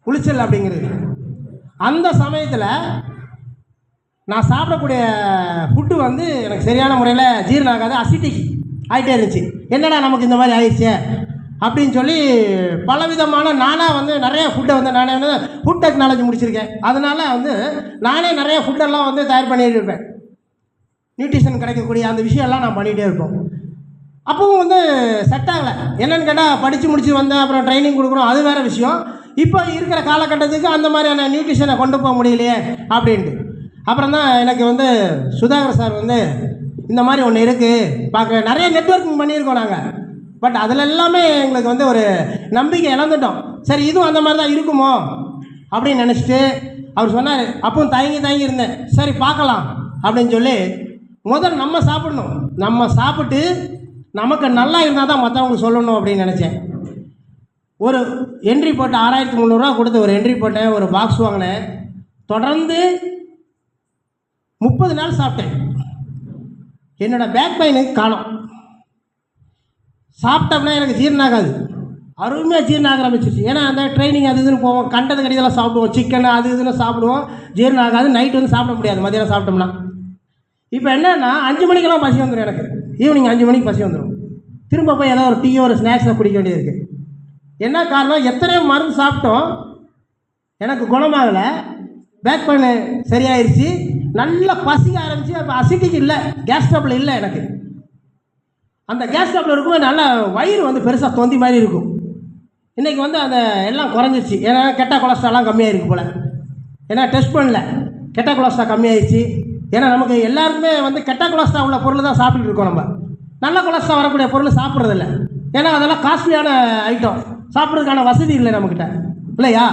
குளிச்சல் அப்படிங்கிறது. அந்த சமயத்தில் நான் சாப்பிடக்கூடிய ஃபுட்டு வந்து எனக்கு சரியான முறையில் ஜீரணம் ஆகாது, அசிட்டிக் ஆகிட்டே இருந்துச்சு. என்னடா நமக்கு இந்த மாதிரி ஆயிடுச்சு அப்படின்னு சொல்லி பலவிதமான நானாக வந்து நிறைய ஃபுட்டை வந்து நானே வந்து ஃபுட் டெக்னாலஜி முடிச்சிருக்கேன். அதனால் வந்து நானே நிறைய ஃபுட்டெல்லாம் வந்து தயார் பண்ணிகிட்டு இருப்பேன். நியூட்ரிஷன் கிடைக்கக்கூடிய அந்த விஷயம்லாம் நான் பண்ணிகிட்டே இருப்போம். அப்பவும் வந்து செட் ஆகலை. என்னென்னு கேட்டால் படித்து முடித்து வந்தேன், அப்புறம் ட்ரைனிங் கொடுக்குறோம், அது வேறு விஷயம். இப்போ இருக்கிற காலகட்டத்துக்கு அந்த மாதிரியான நியூட்ரிஷனை கொண்டு போக முடியலையே அப்படின்ட்டு அப்புறம் தான் எனக்கு வந்து சுதாகர் சார் வந்து இந்த மாதிரி ஒன்று இருக்குது பார்க்க, நிறைய நெட்வொர்க்கிங் பண்ணியிருக்கோம் நாங்கள். பட் அதில் எல்லாமே எங்களுக்கு வந்து ஒரு நம்பிக்கை இழந்துட்டோம். சரி இதுவும் அந்த மாதிரி தான் இருக்குமோ அப்படின்னு நினச்சிட்டு அவர் சொன்னார். அப்பவும் தயங்கி இருந்தேன். சரி பார்க்கலாம் அப்படின்னு சொல்லி முதல்ல நம்ம சாப்பிடணும், நம்ம சாப்பிட்டு நமக்கு நல்லா இருந்தால் தான் மற்றவங்களுக்கு சொல்லணும் அப்படின்னு நினச்சேன். ஒரு என்ட்ரி போட்டேன், 6300 கொடுத்து ஒரு என்ட்ரி போட்டேன், ஒரு பாக்ஸ் வாங்கினேன். தொடர்ந்து 30 நாள் சாப்பிட்டேன். என்னோடய பேக் பெயினுக்கு காணோம். சாப்பிட்டோம்னா எனக்கு ஜீரணம் ஆகாது, அருமையாக ஜீரணம் ஆக ஆரம்பிச்சிருச்சு. ஏன்னா அந்த ட்ரைனிங் அது இதுன்னு போவோம், கண்டது கடிதெல்லாம் சாப்பிடுவோம், சிக்கன் அது இதுன்னு சாப்பிடுவோம், ஜீரணம் ஆகாது. நைட்டு வந்து சாப்பிட முடியாது, மதியானம் சாப்பிட்டோம்னா. இப்போ என்னன்னா 5 மணிக்கெல்லாம் பசி வந்துடும் எனக்கு. ஈவினிங் 5 மணிக்கு பசி வந்துடும். திரும்ப போய் ஏதோ ஒரு டீயோ ஒரு ஸ்நாக்ஸில் குடிக்க வேண்டியது இருக்குது. என்ன காரணம்? எத்தனையோ மருந்து சாப்பிட்டோம், எனக்கு குணமாகலை. பேக் பெயின் சரியாயிருச்சு, நல்லா பசிக்க ஆரம்பிச்சு. அப்போ அசிட்டிக்கு இல்லை, கேஸ் ட்ரபிள் இல்லை எனக்கு. அந்த கேஸ் ட்ரபிள் இருக்கும்போது நல்லா வயிறு வந்து பெருசாக தொந்தி மாதிரி இருக்கும். இன்றைக்கி வந்து அந்த எல்லாம் குறைஞ்சிருச்சு. ஏன்னா கெட்ட கொலஸ்ட்ராலாம் கம்மியாகிருக்கு போல். ஏன்னா டெஸ்ட் பண்ணல, கெட்ட கொலஸ்ட்ரால் கம்மியாகிடுச்சு. ஏன்னா நமக்கு எல்லாருக்குமே வந்து கெட்ட கொலஸ்ட்ரால் உள்ள பொருள் தான் சாப்பிட்டுட்டு இருக்கோம். நம்ம நல்ல கொலஸ்ட்ரால் வரக்கூடிய பொருள் சாப்பிட்றதில்ல. ஏன்னா அதெல்லாம் காஸ்ட்லியான ஐட்டம், சாப்பிட்றதுக்கான வசதி இல்லை நம்மக்கிட்ட, இல்லையா?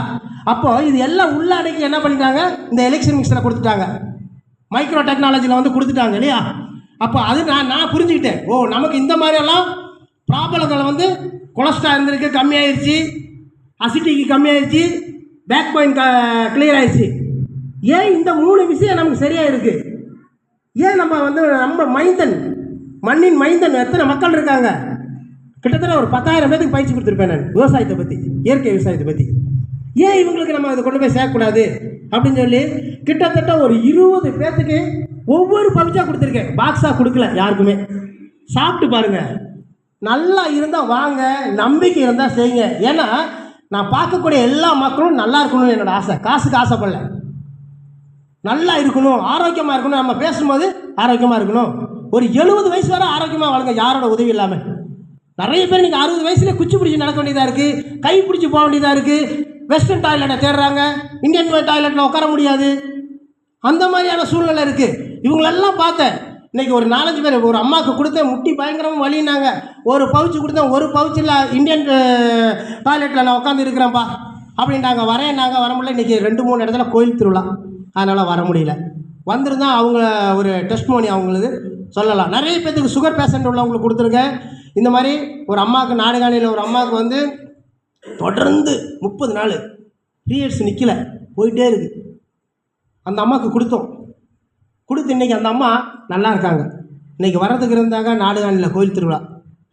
அப்போது இது எல்லாம் உள்ளடக்கி என்ன பண்ணிட்டாங்க, இந்த எலெக்ஷன் மிக்ஸில் கொடுத்துட்டாங்க, மைக்ரோ டெக்னாலஜியில் வந்து கொடுத்துட்டாங்க, இல்லையா? அப்போ அது நான் புரிஞ்சுக்கிட்டேன். ஓ, நமக்கு இந்த மாதிரியெல்லாம் ப்ராப்ளங்கள் வந்து கொலஸ்ட்ரால் இருந்திருக்கு, கம்மியாயிருச்சு, அசிட்டிக்கு கம்மியாயிருச்சு, பேக் பெயின் கிளியர் ஆயிடுச்சு. ஏன் இந்த 3 விஷயம் நமக்கு சரியாக இருக்குது? ஏன் நம்ம வந்து நம்ம மண்ணின் மைந்தன் எத்தனை மக்கள் இருக்காங்க? கிட்டத்தட்ட ஒரு 10,000 பேருக்கு பயிற்சி கொடுத்துருப்பேன் நான், விவசாயத்தை பற்றி, இயற்கை விவசாயத்தை பற்றி. ஏன் இவங்களுக்கு நம்ம அதை கொண்டு போய் சேர்க்கக்கூடாது அப்படின்னு சொல்லி கிட்டத்தட்ட ஒரு 20 பேர்த்துக்கு ஒவ்வொரு பவுச்சாக கொடுத்துருக்கேன். பாக்ஸாக கொடுக்கல யாருக்குமே. சாப்பிட்டு பாருங்கள், நல்லா இருந்தால் வாங்க, நம்பிக்கை இருந்தால் செய்யுங்க. ஏன்னா நான் பார்க்கக்கூடிய எல்லா மக்களும் நல்லா இருக்கணும்னு என்னோடய ஆசை. காசுக்கு ஆசைப்படல, நல்லா இருக்கணும், ஆரோக்கியமாக இருக்கணும். நம்ம பேசும்போது ஆரோக்கியமாக இருக்கணும். ஒரு 70 வயசு வரை ஆரோக்கியமாக வாழுங்க, யாரோட உதவி இல்லாமல். நிறைய பேர் நீங்கள் 60 வயசுலேயே குச்சி பிடிச்சி நடக்க வேண்டியதாக இருக்குது, கை பிடிச்சி போக வேண்டியதாக இருக்குது. வெஸ்டர்ன் டாய்லெட்டை தேடுறாங்க, இந்தியன் டாய்லெட்டில் உட்கார முடியாது, அந்த மாதிரியான சூழ்நிலை இருக்குது. இவங்களெல்லாம் பார்த்தேன். இன்றைக்கி ஒரு 4-5 பேர், ஒரு அம்மாவுக்கு கொடுத்தேன், முட்டி பயங்கரமாக வலினாங்க. ஒரு பவுச்சு கொடுத்தேன், ஒரு பவுச்சில் இந்தியன் டாய்லெட்டில் நான் உட்காந்து இருக்கிறேன்ப்பா அப்படின்ட்டாங்க. வரேன்னாங்க, வர முடியல. இன்றைக்கி 2-3 இடத்துல கோயில் திருவிழா, அதனால் வர முடியல. வந்திருந்தால் அவங்க ஒரு டெஸ்ட்மோனி அவங்களுக்கு சொல்லலாம். நிறைய பேர்த்துக்கு சுகர் பேஷண்ட் உள்ளவங்களுக்கு கொடுத்துருக்கேன். இந்த மாதிரி ஒரு அம்மாவுக்கு, நாடுகாணியில் ஒரு அம்மாவுக்கு வந்து தொடர்ந்து 30 நாள் பீரியட்ஸ் நிற்கல, போயிட்டே இருக்குது. அந்த அம்மாவுக்கு கொடுத்து இன்றைக்கி அந்த அம்மா நல்லா இருக்காங்க. இன்றைக்கி வர்றதுக்கு இருந்தாங்க, நாடுகாணியில் கோயில் திருவிழா,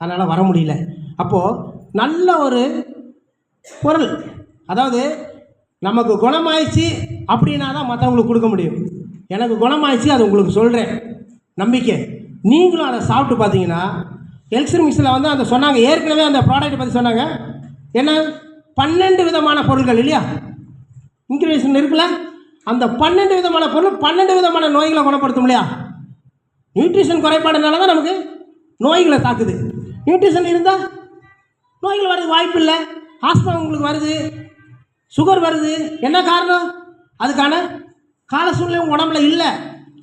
அதனால் வர முடியல. அப்போது நல்ல ஒரு பொருள், அதாவது நமக்கு குணமாயிடுச்சு அப்படின்னா தான் மற்றவங்களுக்கு கொடுக்க முடியும். எனக்கு குணமாயிடுச்சு, அது உங்களுக்கு சொல்கிறேன், நம்பிக்கை. நீங்களும் அதை சாப்பிட்டு பார்த்தீங்கன்னா, எலெக்ஷன் மிக்ஸில் வந்து அந்த சொன்னாங்க, ஏற்கனவே அந்த ப்ராடக்ட்டை பற்றி சொன்னாங்க. என்ன 12 விதமான பொருட்கள் இல்லையா, இன்க்ரிடியன்ஸ் இருக்குல்ல, அந்த 12 விதமான பொருள் 12 விதமான நோய்களை குணப்படுத்தும் இல்லையா. நியூட்ரிஷன் குறைபாடுனால தான் நமக்கு நோய்களை தாக்குது. நியூட்ரிஷன் இருந்தால் நோய்கள் வர்றதுக்கு வாய்ப்பு இல்லை. ஆஸ்மா உங்களுக்கு வருது, சுகர் வருது. என்ன காரணம்? அதுக்கான கால சூழ்நிலை உடம்புல இல்லை.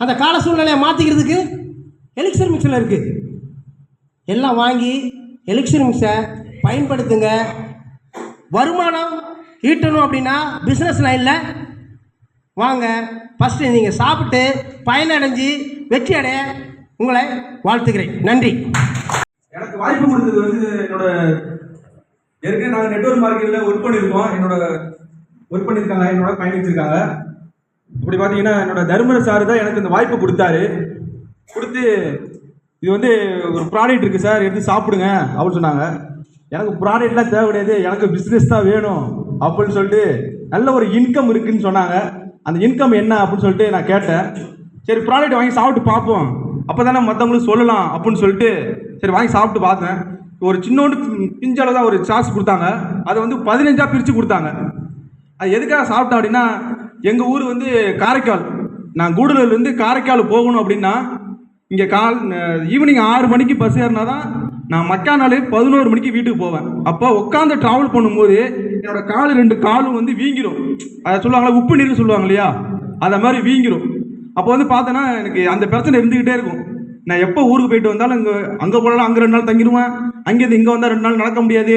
அந்த கால சூழ்நிலையை மாற்றிக்கிறதுக்கு எலிக்சர் மிக்ஸில் இருக்குது. எல்லாம் வாங்கி எலிக்சர் மிக்ஸை பயன்படுத்துங்க. வருமானம் ஈட்டணும் அப்படின்னா பிஸ்னஸ் லைனில் வாங்க. ஃபஸ்ட்டு நீங்கள் சாப்பிட்டு பயனடைஞ்சு வெற்றி அடைய உங்களை வாழ்த்துக்கிறேன். நன்றி. எனக்கு வாய்ப்பு கொடுத்தது வந்து என்னோட ஏற்கனவே நாங்கள் நெட்வொர்க் மார்க்கெட்டில் ஒர்க் பண்ணியிருக்கோம். ஒர்க் பண்ணியிருக்காங்க, என்னோட பயணிச்சிருக்காங்க. அப்படி பார்த்தீங்கன்னா என்னோட தர்மர சார் தான் எனக்கு இந்த வாய்ப்பு கொடுத்தாரு. கொடுத்து இது வந்து ஒரு ப்ராடக்ட் இருக்குது சார், எடுத்து சாப்பிடுங்க அப்படின்னு சொன்னாங்க. எனக்கு ப்ராடக்ட்லாம் தேவை கிடையாது, எனக்கு பிஸ்னஸ் தான் வேணும் அப்படின்னு சொல்லிட்டு நல்ல ஒரு இன்கம் இருக்குதுன்னு சொன்னாங்க. அந்த இன்கம் என்ன அப்படின்னு சொல்லிட்டு நான் கேட்டேன். சரி ப்ராடக்ட் வாங்கி சாப்பிட்டு பார்ப்போம், அப்போ தானே மற்றவங்களுக்கு சொல்லலாம் அப்படின்னு சொல்லிட்டு சரி வாங்கி சாப்பிட்டு பார்த்தேன். ஒரு சின்னோண்டு பிஞ்சளவு தான் ஒரு சாஸ் கொடுத்தாங்க. அதை வந்து 15ஆக பிரித்து கொடுத்தாங்க. அது எதுக்காக சாப்பிட்டேன் அப்படின்னா, எங்கள் ஊர் வந்து காரைக்கால், நான் கூடலூர்லேருந்து காரைக்கால் போகணும் அப்படின்னா இங்கே ஈவினிங் 6 மணிக்கு பஸ் ஏறினா தான் நான் மக்கானாலே 11 மணிக்கு வீட்டுக்கு போவேன். அப்போ உட்காந்து ட்ராவல் பண்ணும்போது என்னோட கால் 2 காலும் வந்து வீங்கிடும். அதை சொல்லுவாங்களா, உப்பு நீர்னு சொல்லுவாங்க இல்லையா, அதை மாதிரி வீங்கிடும். அப்போ வந்து பார்த்தோன்னா எனக்கு அந்த பிரச்சனை இருந்துக்கிட்டே இருக்கும். நான் எப்போ ஊருக்கு போயிட்டு வந்தாலும் அங்கே போனாலும் அங்கே 2 நாள் தங்கிடுவேன், அங்கேருந்து இங்கே வந்தால் 2 நாள் நடக்க முடியாது,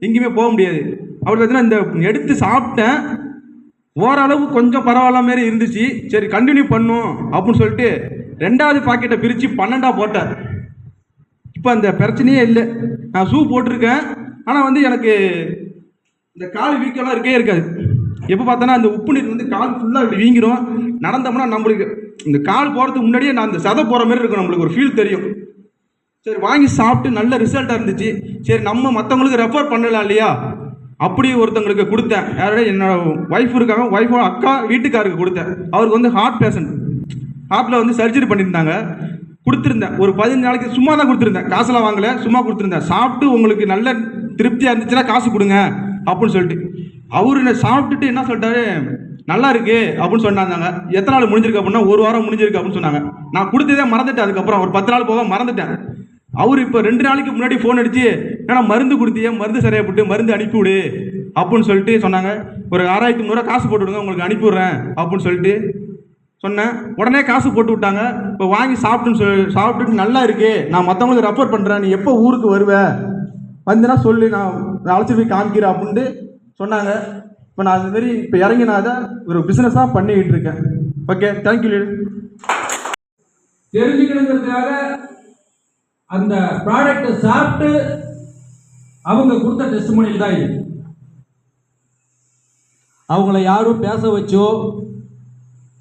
எங்கேயுமே போக முடியாது. அப்படி பார்த்தீங்கன்னா இந்த எடுத்து சாப்பிட்டேன், ஓரளவு கொஞ்சம் பரவாயில்ல மாரி இருந்துச்சு. சரி கண்டினியூ பண்ணும் அப்படின்னு சொல்லிட்டு 2வது பாக்கெட்டை பிரித்து 12ஆக போட்டேன். இப்போ அந்த பிரச்சனையே இல்லை. நான் ஷூ போட்டிருக்கேன், ஆனால் வந்து எனக்கு இந்த கால் வீக்கெல்லாம் இருக்கே இருக்காது. எப்போ பார்த்தோன்னா அந்த உப்பு நீர் வந்து கால் ஃபுல்லாக இப்படி வீங்கிடும். நடந்தோம்னா நம்மளுக்கு இந்த கால் போகிறதுக்கு முன்னாடியே நான் அந்த சதை போகிற மாதிரி இருக்கும், நம்மளுக்கு ஒரு ஃபீல் தெரியும். சரி வாங்கி சாப்பிட்டு நல்ல ரிசல்ட்டாக இருந்துச்சு. சரி நம்ம மற்றவங்களுக்கு ரெஃபர் பண்ணலாம் இல்லையா, அப்படி ஒருத்தவங்களுக்கு கொடுத்தேன். யாரோட என்னோட ஒய்ஃப் இருக்காங்க, ஒய்ஃபோட அக்கா வீட்டுக்காருக்கு கொடுத்தேன். அவருக்கு வந்து ஹார்ட் பேஷண்ட், ஹார்ட்டில் வந்து சர்ஜரி பண்ணியிருந்தாங்க. கொடுத்துருந்தேன் ஒரு 15 நாளைக்கு சும்மா தான் கொடுத்துருந்தேன், காசெல்லாம் வாங்கலை, சும்மா கொடுத்துருந்தேன். சாப்பிட்டு உங்களுக்கு நல்ல திருப்தியாக இருந்துச்சுன்னா காசு கொடுங்க அப்படின்னு சொல்லிட்டு அவரு என்ன சாப்பிட்டுட்டு என்ன சொல்லிட்டாரு, நல்லா இருக்கு அப்படின்னு சொன்னாங்க. எத்தனை நாள் முடிஞ்சிருக்கு அப்படின்னா 1 வாரம் முடிஞ்சிருக்கு அப்படின்னு சொன்னாங்க. நான் கொடுத்ததே மறந்துட்டேன். அதுக்கப்புறம் ஒரு 10 நாள் போக மறந்துட்டேன். அவர் இப்போ 2 நாளைக்கு முன்னாடி ஃபோன் அடிச்சு, ஏன்னா மருந்து கொடுத்தியே, மருந்து சரியாக போட்டு மருந்து அனுப்பிவிடு அப்படின்னு சொல்லிட்டு சொன்னாங்க. ஒரு 6300 காசு போட்டு விடுங்க, உங்களுக்கு அனுப்பிவிட்றேன் அப்படின்னு சொல்லிட்டு சொன்னேன். உடனே காசு போட்டு விட்டாங்க. இப்போ வாங்கி சாப்பிட்டுட்டு நல்லா இருக்கு, நான் மற்றவங்களுக்கு ரெஃபர் பண்ணுறேன், நீ எப்போ ஊருக்கு வருவேன் வந்துன்னா சொல்லு, நான் அழைச்சிட்டு போய் காமிக்கிறேன் அப்படின்ட்டு சொன்னாங்க. இப்போ நான் அது மாதிரி இப்போ இறங்கி நான் அதை ஒரு பிஸ்னஸாக பண்ணிக்கிட்டு இருக்கேன். Okay, thank you leader. தெரிஞ்சுக்கணுங்கிறதுக்காக அந்த ப்ராடக்டை சாப்பிட்டு அவங்க கொடுத்த டெஸ்டிமோனியல் தான் இது. அவங்கள யாரும் பேச வச்சோ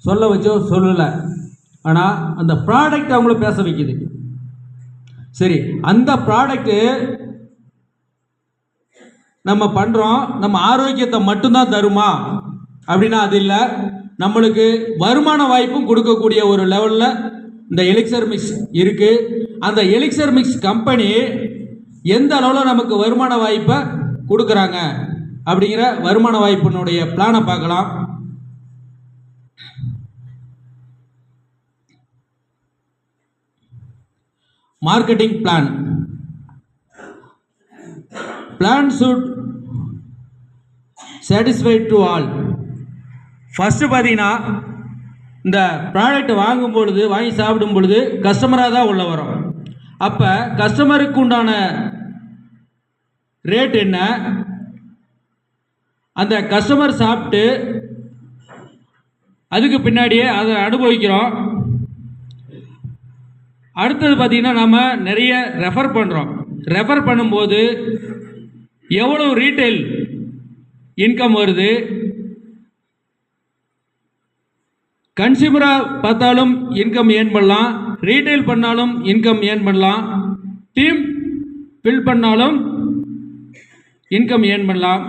சொல்ல வச்சோ சொல்லலை, ஆனால் அந்த ப்ராடக்ட் அவங்கள பேச வைக்குது. சரி, அந்த ப்ராடக்ட்டு நம்ம பண்ணுறோம், நம்ம ஆரோக்கியத்தை மட்டும்தான் தருமா அப்படின்னா அது இல்லை. நம்மளுக்கு வருமான வாய்ப்பும் கொடுக்கக்கூடிய ஒரு லெவலில் இந்த எலிக்சர் மிக்ஸ் இருக்குது. அந்த எலிக்சர் மிக்ஸ் கம்பெனி எந்த அளவில் நமக்கு வருமான வாய்ப்பை கொடுக்குறாங்க அப்படிங்கிற வருமான வாய்ப்பினுடைய பிளானை பார்க்கலாம். Marketing plan. Plan should satisfy to all. First பார்த்தீங்கன்னா இந்த ப்ராடக்ட் வாங்கும் பொழுது, வாங்கி சாப்பிடும் பொழுது கஸ்டமராக தான் உள்ள வரும். அப்போ கஸ்டமருக்கு உண்டான ரேட் என்ன, அந்த கஸ்டமர் சாப்பிட்டு அதுக்கு பின்னாடியே அதை அனுபவிக்கிறோம். அடுத்தது பார்த்திங்கன்னா நம்ம நிறைய ரெஃபர் பண்ணுறோம். ரெஃபர் பண்ணும்போது எவ்வளோ ரீட்டைல் இன்கம் வருது, கன்சியூமராக பார்த்தாலும் இன்கம் ஏர்ன் பண்ணலாம், ரீட்டைல் பண்ணாலும் இன்கம் ஏர்ன் பண்ணலாம், டீம் பில்ட் பண்ணாலும் இன்கம் ஏர்ன் பண்ணலாம்,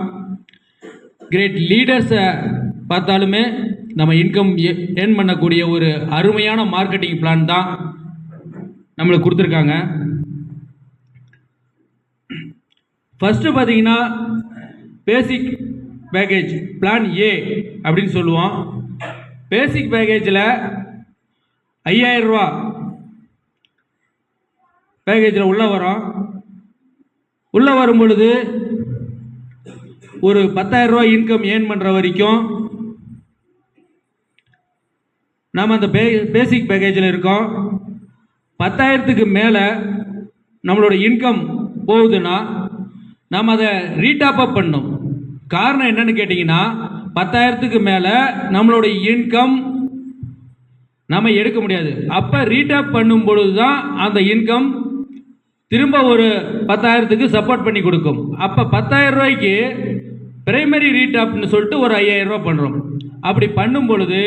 கிரேட் லீடர்ஸை பார்த்தாலுமே நம்ம இன்கம் ஏர்ன் பண்ணக்கூடிய ஒரு அருமையான மார்க்கெட்டிங் பிளான் தான் நம்மளுக்கு கொடுத்துருக்காங்க. ஃபஸ்ட்டு பார்த்தீங்கன்னா பேசிக் பேக்கேஜ் பிளான் ஏ அப்படின்னு சொல்லுவோம். பேசிக் பேக்கேஜில் 5000 ரூபா பேக்கேஜில் உள்ளே வரும். உள்ளே வரும் பொழுது ஒரு 10,000 ரூபா இன்கம் ஏர்ன் பண்ணுற வரைக்கும் நாம் அந்த பேசிக் பேக்கேஜில் இருக்கோம். 10,000க்கு மேலே நம்மளோட இன்கம் போகுதுன்னா நாம் அதை ரீடாப் அப் பண்ணணும். காரணம் என்னன்னு கேட்டிங்கன்னா 10,000க்கு மேலே நம்மளோட இன்கம் நம்ம எடுக்க முடியாது. அப்போ ரீடாப் பண்ணும் பொழுது தான் அந்த இன்கம் திரும்ப ஒரு 10,000க்கு சப்போர்ட் பண்ணி கொடுக்கும். அப்போ 10,000 ரூபாய்க்கு பிரைமரி ரீடாப்னு சொல்லிட்டு ஒரு 5,000 ரூபா பண்ணுறோம். அப்படி பண்ணும் பொழுது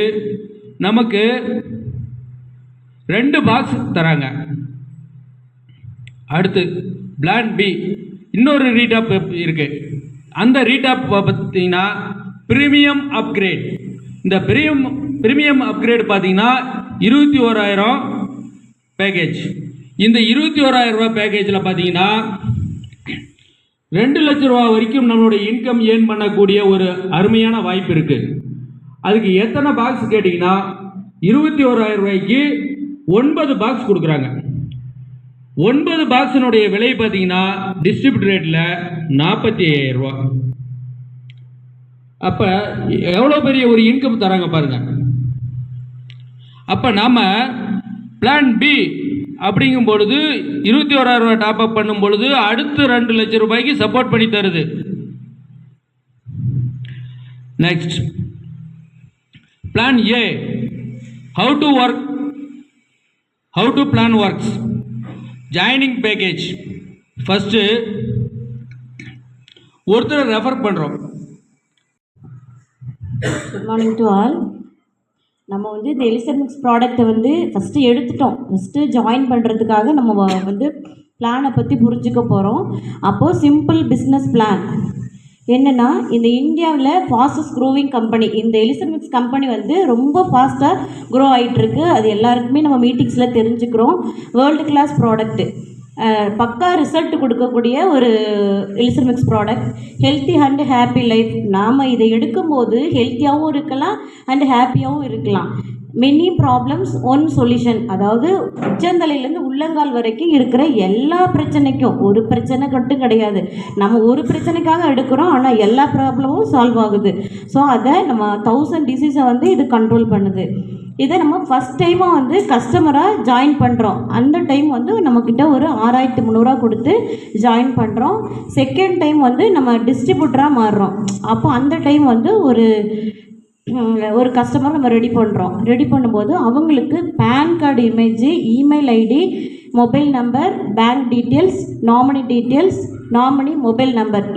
நமக்கு 2 பாக்ஸ் தராங்க. அடுத்து பிளான் பி இன்னொரு ரீடாப் இருக்குது. அந்த ரீடாப் பார்த்தீங்கன்னா ப்ரீமியம் அப்கிரேட். இந்த ப்ரீமியம் அப்கிரேட் பார்த்தீங்கன்னா 21,000 பேக்கேஜ். இந்த 21,000 ரூபா பேக்கேஜில் பார்த்தீங்கன்னா 2 லட்ச ரூபா வரைக்கும் நம்மளோட இன்கம் ஏர்ன் பண்ணக்கூடிய ஒரு அருமையான வாய்ப்பு இருக்குது. அதுக்கு எத்தனை பாக்ஸ் கேட்டிங்கன்னா 21,000 ரூபாய்க்கு 9 பாக்ஸ் கொடுக்குறாங்க. 9 பாக்ஸினுடைய விலை பார்த்தீங்கன்னா டிஸ்ட்ரிபியூட் ரேட்டில் 45,000 ரூபா. அப்போ எவ்வளோ பெரிய ஒரு இன்கம் தராங்க பாருங்க. அப்போ நாம் பிளான் பி அப்படிங்கும் பொழுது 21,000 ரூபாய் டாப் அப் பண்ணும் பொழுது அடுத்து 2 லட்சம் ரூபாய்க்கு சப்போர்ட் பண்ணி தருது. Next plan A, how to plan works. Joining package. First ஒருத்தரை ரெஃபர் பண்ணுறோம். Good morning to all. நம்ம வந்து இந்த எலிசர் மிக்ஸ் ப்ராடக்ட்டை வந்து ஃபஸ்ட்டு எடுத்துட்டோம். ஃபஸ்ட்டு ஜாயின் பண்ணுறதுக்காக நம்ம வந்து பிளானை பற்றி புரிஞ்சுக்க போகிறோம். அப்போது சிம்பிள் பிஸ்னஸ் பிளான் என்னென்னா, இந்த இந்தியாவில் ஃபாஸ்டஸ்ட் க்ரோவிங் கம்பெனி இந்த எலிசர் மிக்ஸ் கம்பெனி வந்து ரொம்ப ஃபாஸ்ட்டாக க்ரோ ஆகிட்டுருக்கு. அது எல்லாருக்குமே நம்ம மீட்டிங்ஸில் தெரிஞ்சுக்கிறோம். வேர்ல்டு கிளாஸ் ப்ராடக்ட்டு, பக்கா ரிசல்ட் கொடுக்கக்கூடிய ஒரு elixir mix product. Healthy and happy life. நாம் இதை எடுக்கும்போது ஹெல்த்தியாகவும் இருக்கலாம் அண்ட் ஹாப்பியாகவும் இருக்கலாம். Many problems one solution. அதாவது உச்சந்தலையிலேருந்து உள்ளங்கால் வரைக்கும் இருக்கிற எல்லா பிரச்சனைக்கும், ஒரு பிரச்சனை மட்டும் கிடையாது, நம்ம ஒரு பிரச்சனைக்காக எடுக்கிறோம், ஆனால் எல்லா ப்ராப்ளமும் சால்வ் ஆகுது. ஸோ அதை நம்ம 1000 டிசீஸை வந்து இது கண்ட்ரோல் பண்ணுது. இதை நம்ம ஃபஸ்ட் டைமாக வந்து கஸ்டமராக ஜாயின் பண்ணுறோம். அந்த டைம் வந்து நம்மக்கிட்ட ஒரு 6,300 கொடுத்து ஜாயின் பண்ணுறோம். செகண்ட் டைம் வந்து நம்ம டிஸ்ட்ரிபியூட்டராக மாறுறோம். அப்போ அந்த டைம் வந்து ஒரு கஸ்டமர் நம்ம ரெடி பண்ணுறோம். ரெடி பண்ணும்போது அவங்களுக்கு PAN card image, email ID, mobile number, bank details, nominee details, nominee mobile number,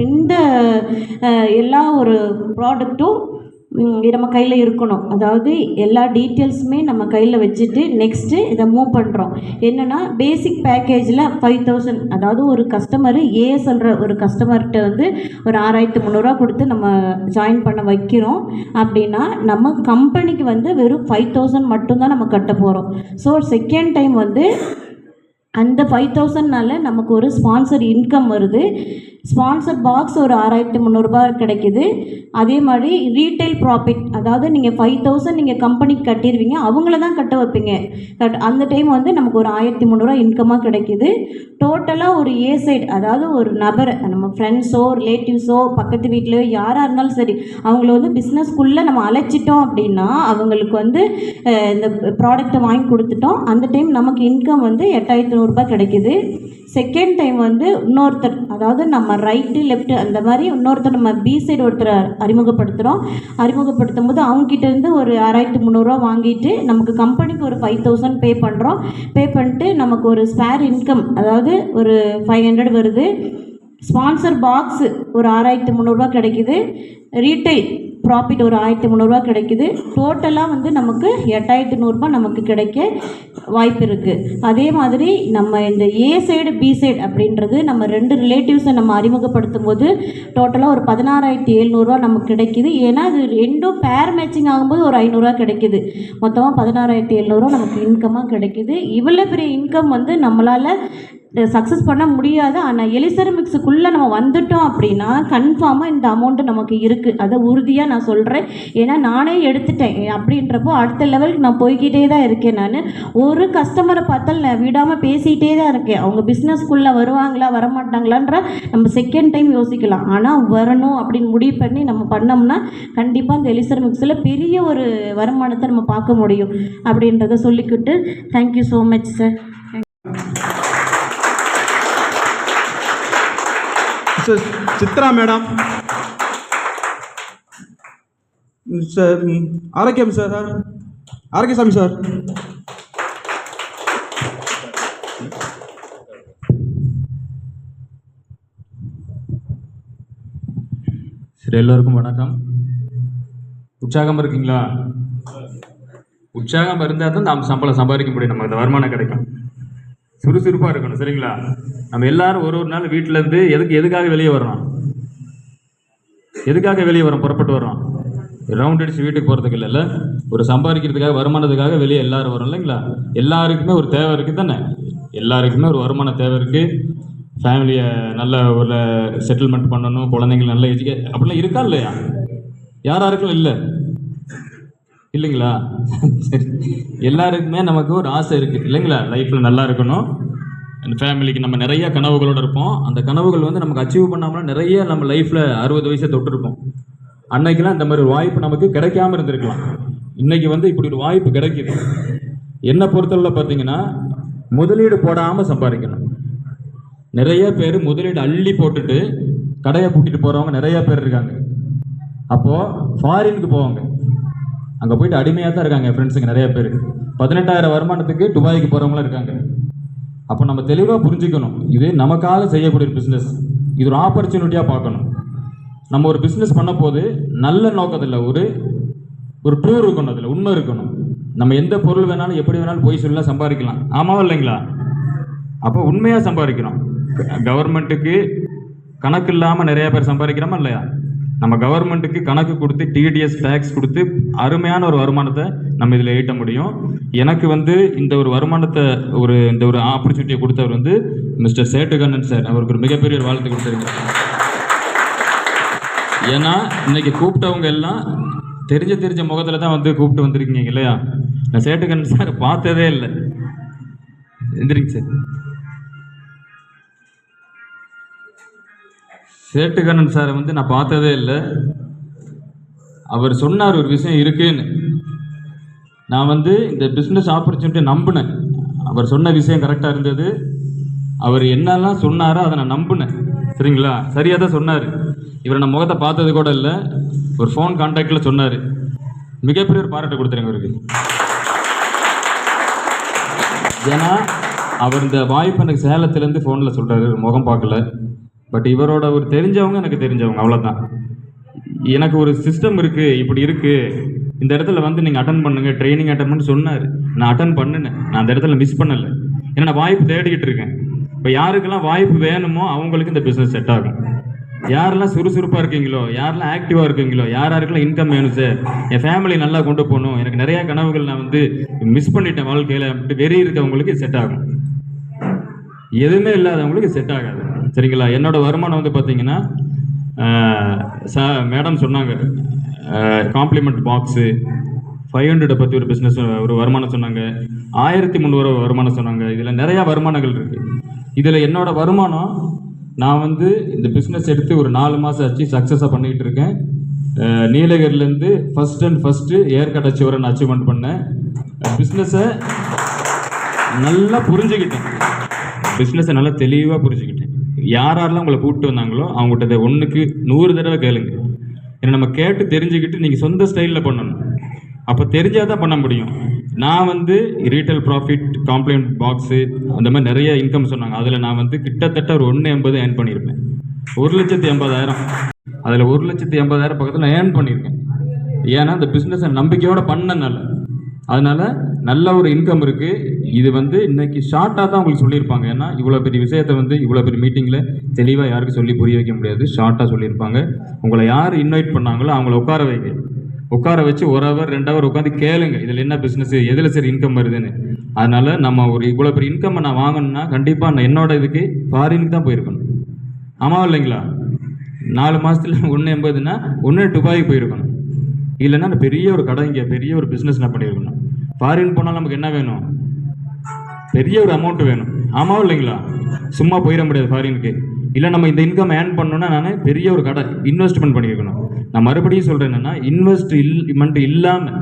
இந்த எல்லா ஒரு ப்ராடக்ட்டும் நம்ம கையில் இருக்கணும். அதாவது எல்லா டீட்டெயில்ஸுமே நம்ம கையில் வச்சுட்டு நெக்ஸ்ட்டு இதை மூவ் பண்ணுறோம். என்னென்னா பேசிக் பேக்கேஜில் 5,000, அதாவது ஒரு கஸ்டமரு சொல்கிற ஒரு கஸ்டமர்கிட்ட வந்து ஒரு 6,300 கொடுத்து நம்ம ஜாயின் பண்ண வைக்கிறோம். அப்படின்னா நம்ம கம்பெனிக்கு வந்து வெறும் 5,000 மட்டும்தான் நம்ம கட்ட போகிறோம். ஸோ செகண்ட் டைம் வந்து அந்த 5,000னால நமக்கு ஒரு ஸ்பான்சர் இன்கம் வருது. ஸ்பான்சர் பாக்ஸ் ஒரு 6,300 கிடைக்கிது. அதே மாதிரி ரீட்டைல் ப்ராஃபிட், அதாவது நீங்கள் 5,000 நீங்கள் கம்பெனிக்கு கட்டிடுவீங்க, அவங்கள தான் கட்ட வைப்பீங்க. அந்த டைம் வந்து நமக்கு ஒரு 1,300 இன்கமாக கிடைக்கிது. டோட்டலாக ஒரு சைடு, அதாவது ஒரு நபர், நம்ம ஃப்ரெண்ட்ஸோ ரிலேட்டிவ்ஸோ பக்கத்து வீட்டிலையோ யாராக இருந்தாலும் சரி, அவங்கள வந்து பிஸ்னஸ்க்குள்ளே நம்ம அழைச்சிட்டோம் அப்படின்னா அவங்களுக்கு வந்து இந்த ப்ராடக்டை வாங்கி கொடுத்துட்டோம். அந்த டைம் நமக்கு இன்கம் வந்து 8,500 கிடைக்கிது. செகண்ட் டைம் வந்து இன்னொருத்தர், அதாவது நம்ம ரைட்டு லெஃப்ட்டு அந்த மாதிரி இன்னொருத்தர் நம்ம பி சைடு ஒருத்தரை அறிமுகப்படுத்தும் போது அவங்ககிட்டேருந்து ஒரு 6,300 வாங்கிட்டு நமக்கு கம்பெனிக்கு ஒரு 5,000 பே பண்ணுறோம். பே பண்ணிட்டு நமக்கு ஒரு ஸ்பேர் இன்கம், அதாவது ஒரு 500 வருது. ஸ்பான்சர் பாக்ஸ் ஒரு 6,300 கிடைக்கிது. ரீட்டைல் ப்ராஃபிட் ஒரு 1,300 கிடைக்கிது. டோட்டலாக வந்து நமக்கு 8,100 நமக்கு கிடைக்க வாய்ப்பு இருக்குது. அதே மாதிரி நம்ம இந்த சைடு பி சைடு அப்படின்றது நம்ம 2 ரிலேட்டிவ்ஸை நம்ம அறிமுகப்படுத்தும் போது டோட்டலாக ஒரு 16,700 நமக்கு கிடைக்கிது. ஏன்னா அது ரெண்டும் பேர் மேட்சிங் ஆகும்போது ஒரு 500 கிடைக்கிது. மொத்தமாக 16,700 நமக்கு இன்கமாக கிடைக்கிது. இவ்வளோ பெரிய இன்கம் வந்து நம்மளால் சக்ஸஸ் பண்ண முடியாது. ஆனால் எலிசர் மிக்ஸுக்குள்ளே நம்ம வந்துட்டோம் அப்படின்னா கன்ஃபார்மாக இந்த அமௌண்ட்டு நமக்கு இருக்குது. அதை உறுதியாக நான் சொல்கிறேன். ஏன்னா நானே எடுத்துட்டேன். அப்படின்றப்போ அடுத்த லெவலுக்கு நான் போய்கிட்டே தான் இருக்கேன். நான் ஒரு கஸ்டமரை பார்த்தால் நான் விடாமல் பேசிகிட்டே தான் இருக்கேன். அவங்க பிஸ்னஸ்க்குள்ளே வருவாங்களா வரமாட்டாங்களான்ற நம்ம செகண்ட் டைம் யோசிக்கலாம். ஆனால் வரணும் அப்படின்னு முடிவு பண்ணி நம்ம பண்ணோம்னா கண்டிப்பாக இந்த எலிசர் மிக்ஸில் பெரிய ஒரு வருமானத்தை நம்ம பார்க்க முடியும் அப்படின்றத சொல்லிக்கிட்டு thank you so much sir. Chitra madam sir, ஆரோக்கியம் சார், ஆரோக்கியசாமி சார். சரி, எல்லோருக்கும் வணக்கம். உற்சாகம் இருக்கீங்களா? உற்சாகம் இருந்தால் தான் நாம் சம்பளம் சம்பாதிக்க முடியும், நமக்கு இந்த வருமானம் கிடைக்கும். சுறுசுறுப்பாக இருக்கணும், சரிங்களா? நம்ம எல்லாரும் ஒரு நாள் வீட்டிலேருந்து எதுக்காக வெளியே வர்றோம்? எதுக்காக வெளியே வரோம்? புறப்பட்டு வர்றோம். ரவுண்ட் அடிச்சு வீட்டுக்கு போகிறதுக்கு இல்லைல்ல, ஒரு சம்பாதிக்கிறதுக்காக, வருமானத்துக்காக வெளியே எல்லாரும் வரோம் இல்லைங்களா? எல்லாருக்குமே ஒரு தேவை இருக்குது தானே? எல்லாருக்குமே ஒரு வருமான தேவை இருக்குது. ஃபேமிலியை நல்ல ஒரு செட்டில்மெண்ட் பண்ணணும், குழந்தைங்களை நல்ல அப்படிலாம் இருக்கா இல்லையா? யாராருக்கும் இல்லை இல்லைங்களா? சரி, எல்லாருக்குமே நமக்கு ஒரு ஆசை இருக்குது இல்லைங்களா? லைஃப்பில் நல்லா இருக்கணும். அந்த ஃபேமிலிக்கு நம்ம நிறைய கனவுகளோடு இருப்போம். அந்த கனவுகள் வந்து நமக்கு அச்சீவ் பண்ணாமல் நிறைய நம்ம லைஃப்பில் 60 வயசை தொட்டிருப்போம். அன்னைக்கெல்லாம் இந்த மாதிரி ஒரு வாய்ப்பு நமக்கு கிடைக்காம இருந்திருக்கலாம். இன்றைக்கி வந்து இப்படி ஒரு வாய்ப்பு கிடைக்கிது. என்னை பொறுத்தவரை பார்த்தீங்கன்னா முதலீடு போடாமல் சம்பாதிக்கணும். நிறைய பேர் முதலீடு அள்ளி போட்டுட்டு கடையை பூட்டிட்டு போகிறவங்க நிறைய பேர் இருக்காங்க. அப்போது ஃபாரினுக்கு போவாங்க, அங்கே போயிட்டு அடிமையாக தான் இருக்காங்க. என் ஃப்ரெண்ட்ஸுங்க நிறைய பேர் 18,000 வருமானத்துக்கு துபாய்க்கு போகிறவங்களும் இருக்காங்க. அப்போ நம்ம தெளிவாக புரிஞ்சுக்கணும், இது நமக்காக செய்யக்கூடிய பிஸ்னஸ், இது ஒரு ஆப்பர்ச்சுனிட்டியாக பார்க்கணும். நம்ம ஒரு பிஸ்னஸ் பண்ண போது நல்ல நோக்கத்தில் ஒரு ட்ரூ இருக்கணும், அதில் உண்மை இருக்கணும். நம்ம எந்த பொருள் வேணாலும் எப்படி வேணாலும் போய் சொல்லலாம் சம்பாதிக்கலாம், ஆமாவா இல்லைங்களா? அப்போ உண்மையாக சம்பாதிக்கிறோம். கவர்மெண்ட்டுக்கு கணக்கு இல்லாமல் நிறைய பேர் சம்பாதிக்கிறோமா இல்லையா? நம்ம கவர்மெண்ட்டுக்கு கணக்கு கொடுத்து டிடிஎஸ் டேக்ஸ் கொடுத்து அருமையான ஒரு வருமானத்தை நம்ம இதில் ஈட்ட முடியும். எனக்கு இந்த ஒரு வருமானத்தை இந்த ஒரு ஆப்பர்ச்சுனிட்டியை கொடுத்தவர் மிஸ்டர் சேட்டுகண்ணன் சார். அவருக்கு ஒரு மிகப்பெரிய ஒரு வாழ்த்து கொடுத்துருங்க. ஏன்னா இன்னைக்கு கூப்பிட்டவங்க எல்லாம் தெரிஞ்ச முகத்தில் தான் கூப்பிட்டு வந்திருக்கீங்க இல்லையா? நான் சேட்டுகண்ணன் சார் பார்த்ததே இல்லை. எந்திரிங்க சார். சேட்டுகண்ணன் சாரை நான் பார்த்ததே இல்லை. அவர் சொன்னார் ஒரு விஷயம் இருக்குன்னு. நான் இந்த பிஸ்னஸ் ஆப்பர்ச்சுனிட்டி நம்பினேன். அவர் சொன்ன விஷயம் கரெக்டாக இருந்தது. அவர் என்னெல்லாம் சொன்னாரோ அதை நான் நம்பினேன். சரிங்களா? சரியாக தான் சொன்னார். இவரை நான் முகத்தை பார்த்தது கூட இல்லை, ஒரு ஃபோன் கான்டாக்டில் சொன்னார். மிகப்பெரிய ஒரு பாராட்டை கொடுத்துருங்க அவருக்கு. ஏன்னா அவர் இந்த வாய்ப்பு எனக்கு சேலத்துலேருந்து ஃபோனில் சொல்கிறாரு, முகம் பார்க்கல. பட் இவரோட ஒரு தெரிஞ்சவங்க எனக்கு தெரிஞ்சவங்க, அவ்வளோதான். எனக்கு ஒரு சிஸ்டம் இருக்குது, இப்படி இருக்குது, இந்த இடத்துல நீங்கள் அட்டன் பண்ணுங்கள், ட்ரைனிங் அட்டன் பண்ணி சொன்னார். நான் அட்டன் பண்ணினேன். நான் அந்த இடத்துல மிஸ் பண்ணலை. ஏன்னா நான் வாய்ப்பு தேடிக்கிட்டு இருக்கேன். இப்போ யாருக்கெல்லாம் வாய்ப்பு வேணுமோ அவங்களுக்கு இந்த பிஸ்னஸ் செட் ஆகும். யாரெல்லாம் சுறுசுறுப்பாக இருக்கீங்களோ, யாரெல்லாம் ஆக்டிவாக இருக்கீங்களோ, யாருக்கெல்லாம் இன்கம் வேணும் சார், என் ஃபேமிலி நல்லா கொண்டு போகணும், எனக்கு நிறையா கனவுகள் நான் மிஸ் பண்ணிட்டேன் வாழ்க்கையில் அப்படி வெறி இருக்கவங்களுக்கு செட் ஆகும். எதுவுமே இல்லாதவங்களுக்கு செட் ஆகாது. சரிங்களா? என்னோட வருமானம் பார்த்தீங்கன்னா மேடம் சொன்னாங்க, காம்ப்ளிமெண்ட் பாக்ஸு 500 பற்றி ஒரு பிஸ்னஸ் ஒரு வருமானம் சொன்னாங்க, 1300 வருமானம் சொன்னாங்க. இதில் நிறையா வருமானங்கள் இருக்குது. இதில் என்னோட வருமானம் நான் இந்த பிஸ்னஸ் எடுத்து ஒரு 4 மாதம் ஆச்சு, சக்ஸஸாக பண்ணிக்கிட்டு இருக்கேன். நீலகிரிலேருந்து ஃபஸ்ட்டு ஏற்காடு அச்சீவரை நான் அச்சீவ்மெண்ட் பண்ணேன். பிஸ்னஸை நல்லா புரிஞ்சுக்கிட்டேன். பிஸ்னஸை நல்லா தெளிவாக புரிஞ்சுக்கிட்டேன். யாரெல்லாம் உங்களை கூப்பிட்டு வந்தாங்களோ அவங்ககிட்ட 1க்கு 100 தடவை கேளுங்க. ஏன்னா நம்ம கேட்டு தெரிஞ்சுக்கிட்டு நீங்கள் சொந்த ஸ்டைலில் பண்ணணும். அப்போ தெரிஞ்சால் தான் பண்ண முடியும். நான் ரீட்டைல் ப்ராஃபிட், காம்ப்ளிமெண்ட் பாக்ஸு, அந்த மாதிரி நிறைய இன்கம் சொன்னாங்க. அதில் நான் கிட்டத்தட்ட ஒரு 1.80 ஏர்ன் பண்ணியிருப்பேன். 1,80,000. அதில் 1,80,000 பக்கத்தில் ஏர்ன் பண்ணியிருக்கேன். ஏன்னா இந்த பிஸ்னஸை நம்பிக்கையோடு பண்ணனால. அதனால் நல்ல ஒரு இன்கம் இருக்குது. இது இன்னைக்கு ஷார்ட்டாக தான் உங்களுக்கு சொல்லியிருப்பாங்க. ஏன்னா இவ்வளோ பெரிய விஷயத்தை இவ்வளோ பெரிய மீட்டிங்கில் தெளிவாக யாருக்கும் சொல்லி புரிய வைக்க முடியாது. ஷார்ட்டாக சொல்லியிருப்பாங்க. உங்களை யார் இன்வைட் பண்ணாங்களோ அவங்கள உட்கார வச்சு 1 ஹவர் 2 ஹவர் உட்காந்து கேளுங்க, இதில் என்ன பிஸ்னஸ், எதில் சரி இன்கம் வருதுன்னு. அதனால் நம்ம ஒரு இவ்வளோ பெரிய இன்கம் நான் வாங்கணும்னா கண்டிப்பாக நான் என்னோட இதுக்கு ஃபாரினுக்கு தான் போயிருக்கணும். ஆமாம் இல்லைங்களா? 4 மாதத்தில் 1.80னா துபாய்க்கு போயிருக்கணும். இல்லைன்னா நான் பெரிய ஒரு கடை, இங்கே பெரிய ஒரு பிஸ்னஸ் நான் பண்ணியிருக்கணும். ஃபாரின் போனால் நமக்கு என்ன வேணும்? பெரிய ஒரு அமௌண்ட் வேணும். ஆமாவும் இல்லைங்களா? சும்மா போயிட முடியாது ஃபாரினுக்கு. இல்லை நம்ம இந்த இன்கம் ஏர்ன் பண்ணணுன்னா நான் பெரிய ஒரு கடை இன்வெஸ்ட்மெண்ட் பண்ணியிருக்கணும். நான் மறுபடியும் சொல்கிறேன், என்னென்னா இன்வெஸ்ட்மெண்ட் இல்லாமல்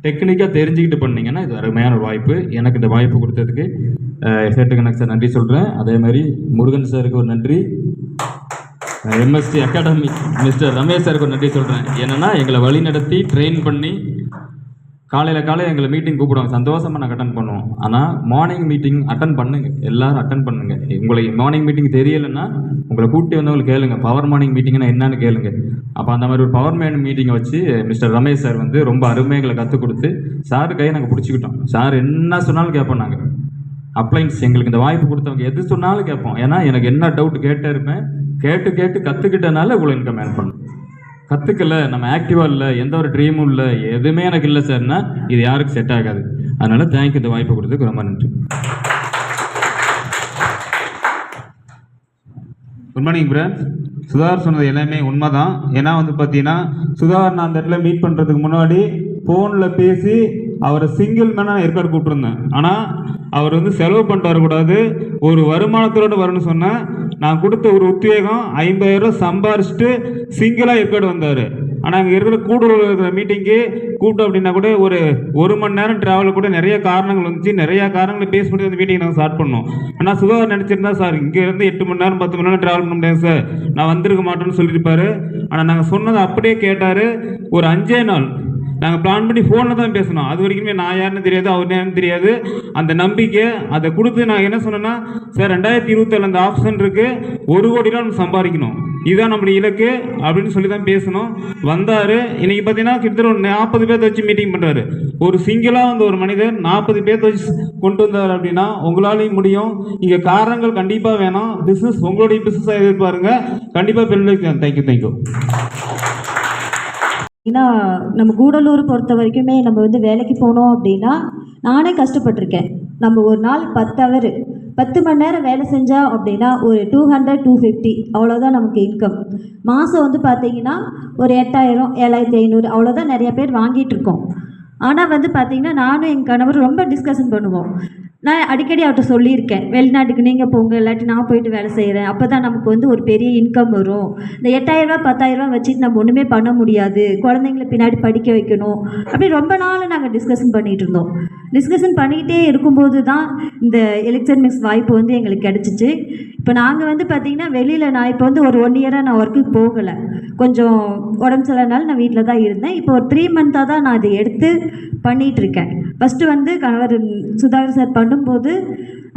டெக்னிக்காக தெரிஞ்சுக்கிட்டு பண்ணிங்கன்னா இது அருமையான ஒரு வாய்ப்பு. எனக்கு இந்த வாய்ப்பு கொடுத்ததுக்கு சேட்டுகண்ணன் சார் நன்றி சொல்கிறேன். அதே மாதிரி முருகன் சாருக்கு ஒரு நன்றி, எம்எஸ்டி அகாடமி மிஸ்டர் ரமேஷ் சாருக்கு ஒரு நன்றி சொல்கிறேன். என்னென்னா எங்களை வழி நடத்தி ட்ரெயின் பண்ணி காலையில் எங்களை மீட்டிங் கூப்பிடுவாங்க, சந்தோஷமாக நாங்கள் அட்டன் பண்ணுவோம். ஆனால் மார்னிங் மீட்டிங் அட்டன் பண்ணுங்க, எல்லோரும் அட்டன் பண்ணுங்க. உங்களுக்கு மார்னிங் மீட்டிங் தெரியலைன்னா உங்களை கூட்டி வந்தவங்களுக்கு கேளுங்க, பவர் மார்னிங் மீட்டிங்னா என்னன்னு கேளுங்க. அப்போ அந்த மாதிரி ஒரு பவர் மார்னிங் மீட்டிங்கை வச்சு மிஸ்டர் ரமேஷ் சார் ரொம்ப அருமைகளை கற்றுக் கொடுத்து சார் கையை நாங்கள் பிடிச்சிக்கிட்டோம். சார் என்ன சொன்னாலும் கேட்போம். நாங்கள் அப்ளைன்ஸ் எங்களுக்கு இந்த வாய்ப்பு கொடுத்தவங்க எது சொன்னாலும் கேட்போம். ஏன்னா எனக்கு என்ன டவுட் கேட்டே இருப்பேன். கேட்டு கற்றுக்கிட்டனால இவ்வளோ இன்கம் ஏர்ன் பண்ணணும். கற்றுக்கல, நம்ம ஆக்டிவாக இல்லை, எந்த ஒரு ட்ரீமும் இல்லை, எதுவுமே எனக்கு இல்லை சார்னா இது யாருக்கு செட் ஆகாது. அதனால் தேங்க்யூ, இந்த வாய்ப்பு கொடுத்ததுக்கு ரொம்ப நன்றி. Good morning friends. சுதாகர் சொன்னது எல்லாமே உண்மை தான். ஏன்னா பார்த்தீங்கன்னா சுதாகர் நான் அந்த இடத்துல மீட் பண்ணுறதுக்கு முன்னாடி ஃபோனில் பேசி அவரை சிங்கிள் மேனாக ஏற்காடு கூப்பிட்டுருந்தேன். ஆனால் அவர் செலவு பண்ணிட்டு வரக்கூடாது, ஒரு வருமானத்தோடு வரணும்னு சொன்னேன். நான் கொடுத்த ஒரு உத்வேகம் 50,000 சம்பாரிச்சுட்டு சிங்கிளாக ஏற்காடு வந்தார். ஆனால் அங்கே இருக்கிற கூடுதல் இருக்கிற மீட்டிங்கு கூப்பிட்டோம் அப்படின்னா கூட ஒரு மணி நேரம் ட்ராவல் கூட நிறைய காரணங்கள் வந்துச்சு. நிறைய காரணங்களை பேஸ் பண்ணி அந்த மீட்டிங் நாங்கள் ஸ்டார்ட் பண்ணோம். ஆனால் சுகாதாரம் நினச்சிருந்தா சார் இங்கேருந்து 8 மணி நேரம் 10 மணி நேரம் ட்ராவல் பண்ண முடியாது சார், நான் வந்திருக்க மாட்டேன்னு சொல்லியிருப்பாரு. ஆனால் நாங்கள் சொன்னதை அப்படியே கேட்டார். ஒரு 5 நாள் நாங்கள் பிளான் பண்ணி ஃபோனில் தான் பேசணும். அது வரைக்குமே நான் யாருன்னு தெரியாது, அவர் யாருன்னு தெரியாது. அந்த நம்பிக்கை அதை கொடுத்து நான் என்ன சொன்னேன்னா, சார் 2027 அந்த ஆப்ஷன் இருக்குது, 1 கோடி ரூபா நம்ம சம்பாதிக்கணும், இதுதான் நம்மளுடைய இலக்கு அப்படின்னு சொல்லி தான் பேசணும். வந்தார். இன்றைக்கி பார்த்தீங்கன்னா கிட்டத்தட்ட ஒரு 40 பேர்த்த வச்சு மீட்டிங் பண்ணுறாரு. ஒரு சிங்கிளாக வந்து ஒரு மனிதர் 40 பேர்த்த வச்சு கொண்டு வந்தார் அப்படின்னா உங்களாலையும் முடியும். இங்கே காரணங்கள் கண்டிப்பாக வேணும். பிஸ்னஸ் உங்களுடைய பிஸ்னஸாக எதிர்பாருங்க, கண்டிப்பாக பெருமைக்கு. தேங்க்யூ. ஏன்னா நம்ம கூடலூர் பொறுத்த வரைக்குமே நம்ம வந்து வேலைக்கு போனோம் அப்படின்னா நானே கஷ்டப்பட்டிருக்கேன். நம்ம ஒரு நாள் 10 மணி நேரம் வேலை செஞ்சோம் அப்படின்னா ஒரு 200-250 அவ்வளோதான் நமக்கு இன்கம். மாதம் வந்து பார்த்திங்கன்னா ஒரு 8000 7500 அவ்வளோதான் நிறைய பேர் வாங்கிட்டு இருக்கோம். ஆனால் வந்து பார்த்திங்கன்னா நானும் என் கணவர் ரொம்ப டிஸ்கஷன் பண்ணுவோம். நான் அடிக்கடி அவர்கிட்ட சொல்லியிருக்கேன், வெளிநாட்டுக்கு நீங்கள் போங்க, இல்லாட்டி நான் போயிட்டு வேலை செய்கிறேன், அப்போ தான் நமக்கு வந்து ஒரு பெரிய இன்கம் வரும். இந்த 8000 10,000 வச்சுட்டு நம்ம ஒன்றுமே பண்ண முடியாது, குழந்தைங்களை பின்னாடி படிக்க வைக்கணும், அப்படி ரொம்ப நாள் நாங்கள் டிஸ்கஷன் பண்ணிகிட்டு இருந்தோம். டிஸ்கஷன் பண்ணிக்கிட்டே இருக்கும்போது தான் இந்த எலெக்ஷன் மிக்ஸ் வாய்ப்பு வந்து எங்களுக்கு கிடச்சிச்சு. இப்போ நாங்கள் வந்து பார்த்திங்கன்னா வெளியில் நான் இப்போ வந்து ஒரு 1 இயராக நான் ஒர்க்குக்கு போகலை, கொஞ்சம் உடம்பு சரியில்லைனாலும் நான் வீட்டில் தான் இருந்தேன். இப்போ ஒரு 3 மந்த்தாக தான் நான் இதை எடுத்து பண்ணிகிட்ருக்கேன். ஃபஸ்ட்டு வந்து கணவர் சுதாகர் சார் பண்ணும்போது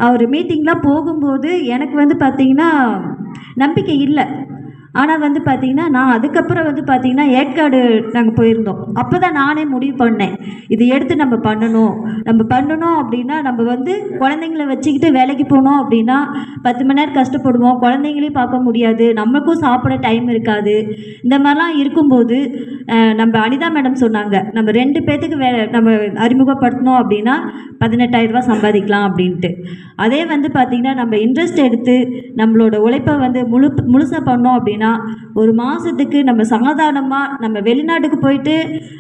அவர் மீட்டிங்லாம் போகும்போது எனக்கு வந்து பார்த்திங்கன்னா நம்பிக்கை இல்லை. ஆனால் வந்து பார்த்திங்கன்னா நான் அதுக்கப்புறம் வந்து பார்த்திங்கன்னா ஏற்காடு நாங்கள் போயிருந்தோம். அப்போ தான் நானே முடிவு பண்ணேன், இது எடுத்து நம்ம பண்ணணும் அப்படின்னா நம்ம வந்து குழந்தைங்கள வச்சுக்கிட்டு வேலைக்கு போனோம் அப்படின்னா 10 மணி நேரம் கஷ்டப்படுவோம், குழந்தைங்களையும் பார்க்க முடியாது, நமக்கும் சாப்பிட டைம் இருக்காது. இந்த மாதிரிலாம் இருக்கும்போது நம்ம அனிதா மேடம் சொன்னாங்க, நம்ம 2 பேர்த்துக்கு நம்ம அறிமுகப்படுத்தணும் அப்படின்னா 18,000 ரூபா சம்பாதிக்கலாம் அப்படின்ட்டு. அதே வந்து பார்த்திங்கன்னா நம்ம இன்ட்ரெஸ்ட் எடுத்து நம்மளோட உழைப்பை வந்து முழுசாக பண்ணோம் அப்படின்னா ஒரு மாதத்துக்கு நம்ம சாதாரணமாக நம்ம வெளிநாட்டுக்கு போயிட்டு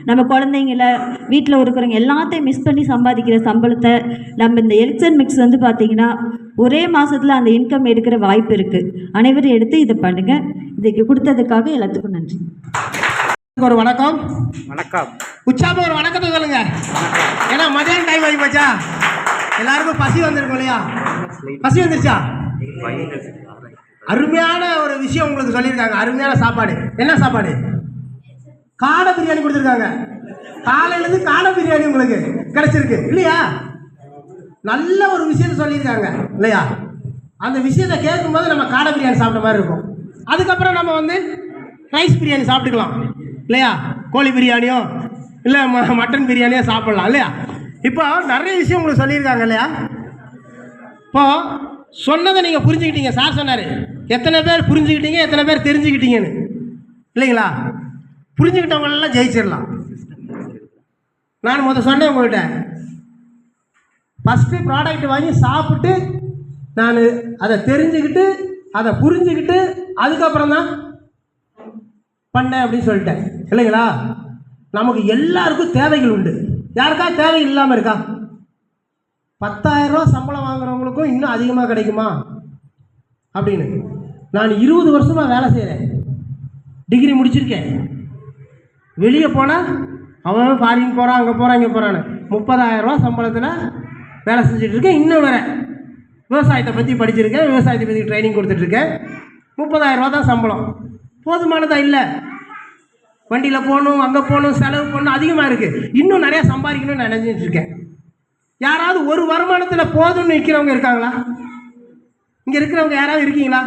நம்ம குழந்தைங்கள வீட்டில் இருக்கிறவங்க எல்லாத்தையும் மிஸ் பண்ணி சம்பாதிக்கிற சம்பளத்தை நம்ம இந்த எலெக்ஷன் மிக்ஸ் வந்து பார்த்திங்கன்னா ஒரே மாதத்தில் அந்த இன்கம் எடுக்கிற வாய்ப்பு இருக்குது. அனைவரும் எடுத்து இதை பண்ணுங்கள். இதுக்கு கொடுத்ததுக்காக எல்லாத்துக்கும் நன்றி. ஒரு வணக்கம். வணக்கம். உற்சாகம் ஒரு வணக்கத்தை சொல்லுங்க. ஏன்னா மதியான டைம் ஆகி போச்சா, எல்லாருக்கும் பசி வந்திருக்கும் இல்லையா? பசி வந்துருச்சா? அருமையான ஒரு விஷயம் உங்களுக்கு சொல்லியிருக்காங்க, அருமையான சாப்பாடு. என்ன சாப்பாடு? காடை பிரியாணி கொடுத்துருக்காங்க. காலையிலேருந்து காடை பிரியாணி உங்களுக்கு கிடைச்சிருக்கு இல்லையா? நல்ல ஒரு விஷயத்த சொல்லியிருக்காங்க இல்லையா? அந்த விஷயத்தை கேட்கும்போது நம்ம காடை பிரியாணி சாப்பிட்ட மாதிரி இருக்கும். அதுக்கப்புறம் நம்ம வந்து ரைஸ் பிரியாணி சாப்பிட்டுக்கலாம் இல்லையா? கோழி பிரியாணியோ இல்லை மட்டன் பிரியாணியோ சாப்பிட்லாம் இல்லையா? இப்போ நிறைய விஷயம் உங்களுக்கு சொல்லியிருக்காங்க இல்லையா? இப்போது சொன்னதை நீங்கள் புரிஞ்சுக்கிட்டீங்க. சார் சொன்னார், எத்தனை பேர் புரிஞ்சுக்கிட்டீங்க, எத்தனை பேர் தெரிஞ்சுக்கிட்டீங்கன்னு இல்லைங்களா? புரிஞ்சுக்கிட்டவங்களெல்லாம் ஜெயிச்சிடலாம். நான் சொன்னேன் உங்கள்கிட்ட, ஃபஸ்ட்டு ப்ராடக்ட் வாங்கி சாப்பிட்டு நான் அதை தெரிஞ்சுக்கிட்டு அதை புரிஞ்சுக்கிட்டு அதுக்கப்புறம் தான் பண்ணேன் அப்படின்னு சொல்லிட்டேன் இல்லைங்களா? நமக்கு எல்லாருக்கும் தேவைகள் உண்டு. யாருக்கா தேவை இல்லாமல் இருக்கா? 10,000 ரூபா சம்பளம் வாங்குறவங்களுக்கும் இன்னும் அதிகமாக கிடைக்குமா அப்படின்னு. நான் 20 வருஷமாக வேலை செய்கிறேன், டிகிரி முடிச்சிருக்கேன். வெளியே போனால் அவன் ஃபாரின் போகிறான், அங்கே போகிறான், இங்கே போகிறான்னு 30,000 ரூபா சம்பளத்தில் வேலை செஞ்சிட்ருக்கேன். இன்னும் வேறு விவசாயத்தை பற்றி படிச்சிருக்கேன், விவசாயத்தை பற்றி ட்ரைனிங் கொடுத்துட்ருக்கேன். 30,000 ரூபா தான் சம்பளம். போதுமானதாக இல்லை. வண்டியில் போகணும், அங்கே போகணும், செலவு பண்ணணும், அதிகமாக இருக்குது. இன்னும் நிறையா சம்பாதிக்கணும்னு நான் நினச்சிட்ருக்கேன். யாராவது ஒரு வருமானத்தில் போதும்னு நிற்கிறவங்க இருக்காங்களா? இங்கே இருக்கிறவங்க யாராவது இருக்கீங்களா?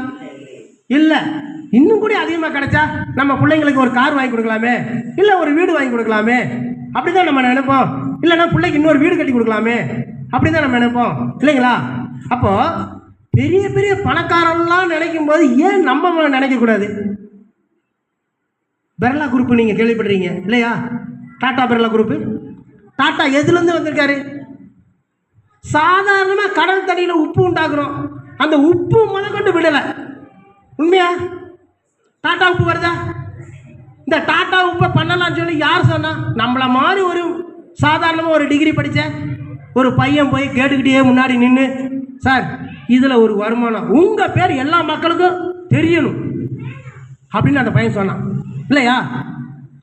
இல்லை. இன்னும் கூட அதிகமாக கிடைச்சா நம்ம பிள்ளைங்களுக்கு ஒரு கார் வாங்கி கொடுக்கலாமே, இல்லை ஒரு வீடு வாங்கி கொடுக்கலாமே, அப்படி தான் நம்ம நினைப்போம். இல்லைன்னா பிள்ளைக்கு இன்னொரு வீடு கட்டி கொடுக்கலாமே, அப்படி தான் நம்ம நினைப்போம் இல்லைங்களா? அப்போது பெரிய பெரிய பணக்காரன்லாம் நினைக்கும் போது ஏன் நம்ம நினைக்கக்கூடாது? பிர்லா குரூப்பு நீங்கள் கேள்விப்படுறீங்க இல்லையா? டாடா பிர்லா குரூப்பு. டாடா எதுலேருந்து வந்திருக்காரு? சாதாரணமாக கடல் தண்ணியில் உப்பு உண்டாக்குறோம், அந்த உப்பு முதற்கொண்டு விடலை. உண்மையா? டாட்டா உப்பு வருதா? இந்த டாட்டா உப்பை பண்ணலாம்னு சொல்லி யார் சொன்னா? நம்மளை மாதிரி ஒரு சாதாரணமாக ஒரு டிகிரி படித்த ஒரு பையன் போய் கேட்டுக்கிட்டே முன்னாடி நின்று, சார் இதில் ஒரு வருமானம், உங்கள் பேர் எல்லா மக்களுக்கும் தெரியணும் அப்படின்னு அந்த பையன் சொன்னான் இல்லையா?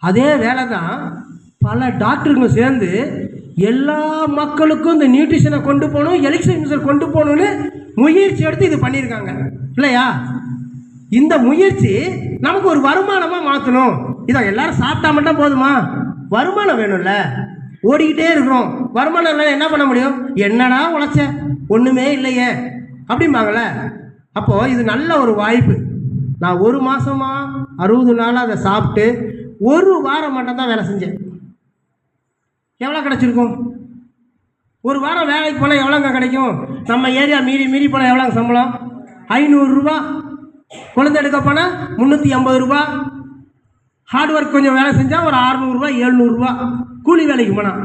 அதே வேலை தான் பல டாக்டருங்களும் சேர்ந்து எல்லா மக்களுக்கும் இந்த நியூட்ரிஷனை கொண்டு போகணும், எலெக்ட்ரிக் மிக்சர் கொண்டு போகணும்னு முயற்சி எடுத்து இது பண்ணியிருக்காங்க இல்லையா? இந்த முயற்சி நமக்கு ஒரு வருமானமாக மாற்றணும். இதை எல்லாரும் சாப்பிட்டா மட்டும் போதுமா? வருமானம் வேணும்ல. ஓடிக்கிட்டே இருக்கிறோம், வருமானம் இல்லை, என்ன பண்ண முடியும்? என்னடா உழைச்ச, ஒன்றுமே இல்லையே அப்படிம்பாங்களே. அப்போது இது நல்ல ஒரு வாய்ப்பு. நான் 1 மாதமா 60 நாளாக அதை சாப்பிட்டு 1 வாரம் மட்டும்தான் வேலை செஞ்சேன். எவ்வளோ கிடச்சிருக்கும்? 1 வாரம் வேலைக்கு போனால் எவ்வளோங்க கிடைக்கும்? நம்ம ஏரியா மீறி போனால் எவ்வளோங்க சம்பளம்? 500 ரூபா. குழந்தை எடுக்க போனால் 350 ரூபா. ஹார்ட் ஒர்க் கொஞ்சம் வேலை செஞ்சால் ஒரு 600 ரூபா 700 ரூபா. கூலி வேலைக்கு போனால்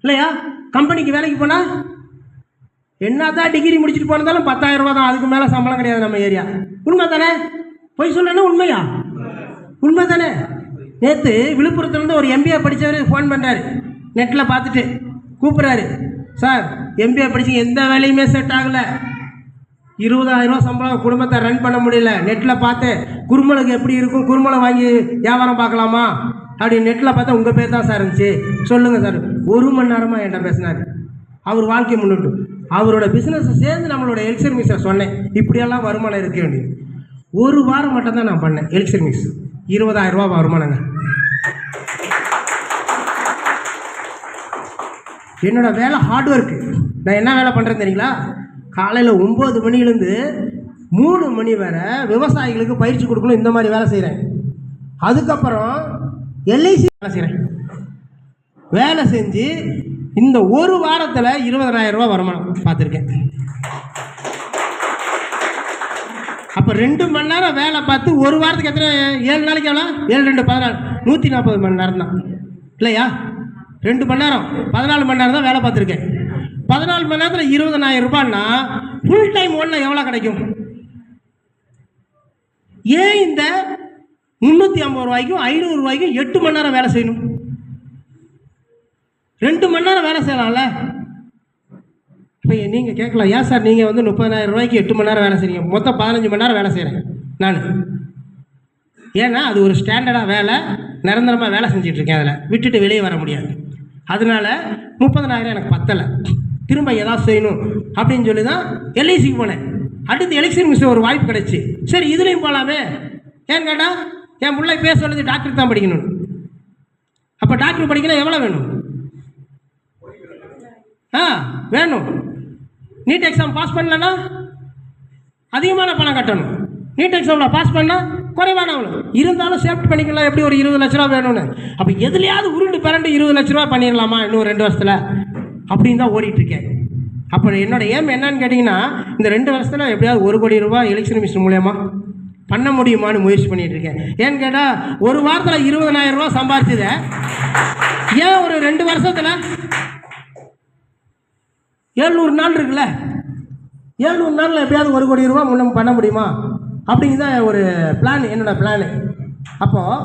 இல்லையா? கம்பெனிக்கு வேலைக்கு போனால் என்ன தான் டிகிரி முடிச்சுட்டு போனதாலும் 10,000 ரூபா தான். அதுக்கு மேலே சம்பளம் கிடையாது நம்ம ஏரியா. உண்மை தானே? போய் சொல்லணும்னா உண்மையா? உண்மை தானே? நேற்று விழுப்புரத்துலேருந்து ஒரு எம்பிஏ படித்தவர் ஃபோன் பண்ணுறாரு, நெட்டில் பார்த்துட்டு கூப்பிட்றாரு, சார் எம்பிஏ படித்து எந்த வேலையுமே செட் ஆகலை, 20,000 ரூபா சம்பளம், குடும்பத்தை ரன் பண்ண முடியல, நெட்டில் பார்த்து குருமலுக்கு எப்படி இருக்கும், குருமலை வாங்கி வியாபாரம் பார்க்கலாமா அப்படி நெட்டில் பார்த்தா உங்கள் பேர் தான் சார் இருந்துச்சு, சொல்லுங்கள் சார். 1 மணி நேரமாக என்கிட்ட பேசினார். அவர் வாழ்க்கையை முன்னிட்டு அவரோட பிஸ்னஸை சேர்ந்து நம்மளோட எலிக்சர் மிக்ஸை சொன்னேன், இப்படியெல்லாம் வருமானம் இருக்க வேண்டியது. 1 வாரம் மட்டும்தான் நான் பண்ணேன் எலிக்சர் மிக்ஸ், 20,000 ரூபா வருமானங்க. என்னோட வேலை ஹார்ட் ஒர்க்கு. நான் என்ன வேலை பண்ணுறேன்னு தெரியுங்களா? காலையில் 9 மணிலேருந்து 3 மணி வரை விவசாயிகளுக்கு பயிற்சி கொடுக்கணும், இந்த மாதிரி வேலை செய்கிறேன். அதுக்கப்புறம் எல்ஐசி வேலை செய்கிறேன். வேலை செஞ்சு இந்த 1 வாரத்தில் 20,000 ரூபா வருமானம் பார்த்துருக்கேன். அப்போ 2 மணி நேரம் வேலை பார்த்து 1 வாரத்துக்கு எத்தனை? 7 நாளைக்கு எவ்வளோ? 7 2 14, 140 மணி நேரம் தான் இல்லையா? 2 மணி நேரம் 14 மணி நேரம் தான் வேலை பார்த்துருக்கேன். 14 மணி நேரத்தில் 20,000 ரூபான்னா ஃபுல் டைம் ஒன்றில் எவ்வளோ கிடைக்கும்? ஏன் இந்த 350 ரூபாய்க்கும் 500 ரூபாய்க்கும் 8 மணி நேரம் வேலை செய்யணும்? 2 மணி நேரம் வேலை செய்யலாம்ல. இப்போ நீங்கள் கேட்கலாம், ஏன் சார் நீங்கள் வந்து 30,000 ரூபாய்க்கு 8 மணி நேரம் வேலை செய்றீங்க? மொத்தம் 15 மணி நேரம் வேலை செய்கிறேன் நான். ஏன்னா அது ஒரு ஸ்டாண்டர்டாக வேலை, நிரந்தரமாக வேலை செஞ்சிட்ருக்கேன். அதில் விட்டுட்டு வெளியே வர முடியாது. அதனால 30,000 எனக்கு பத்தலை, திரும்ப ஏதாவது செய்யணும் அப்படின்னு சொல்லி தான் எல்ஐசிக்கு போனேன். அடுத்து எலெக்ஷன் மிஸ் ஒரு வாய்ப்பு கிடைச்சி, சரி இதுலேயும் போகலாமே. ஏன்னு கேட்டால் என் பிள்ளை பேச சொல்லுது டாக்டருக்கு தான் படிக்கணும். அப்போ டாக்டர் படிக்கணும் எவ்வளோ வேணும்? வேணும். நீட் எக்ஸாம் பாஸ் பண்ணலன்னா அதிகமான பணம் கட்டணும். நீட் எக்ஸாமில் பாஸ் பண்ணால் குறைவான அவ்வளோ இருந்தாலும் சேஃப்ட் பண்ணிக்கலாம். எப்படி ஒரு 20 லட்ச ரூபா வேணும்னு. அப்போ எதுலையாவது உருண்டு பிறண்டு 20 லட்ச ரூபா பண்ணிடலாமா இன்னும் 2 வருஷத்தில் அப்படின்னு தான் ஓடிட்டுருக்கேன். அப்போ என்னோட ஏம் என்னன்னு கேட்டிங்கன்னா, இந்த 2 வருஷத்தில் எப்படியாவது 1 கோடி ரூபாய் எலெக்ஷன் மிஷின் மூலயமா பண்ண முடியுமான்னு முயற்சி பண்ணிகிட்ருக்கேன். ஏன்னு கேட்டால் 1 வாரத்தில் 20,000 ரூபா சம்பாதிச்சதை ஏன் ஒரு 2 வருஷத்தில் 700 நாள் இருக்குல்ல, 700 நாளில் எப்படியாவது 1 கோடி ரூபா முன்ன பண்ண முடியுமா அப்படிங்கிறத ஒரு பிளான், என்னோட பிளானு. அப்போது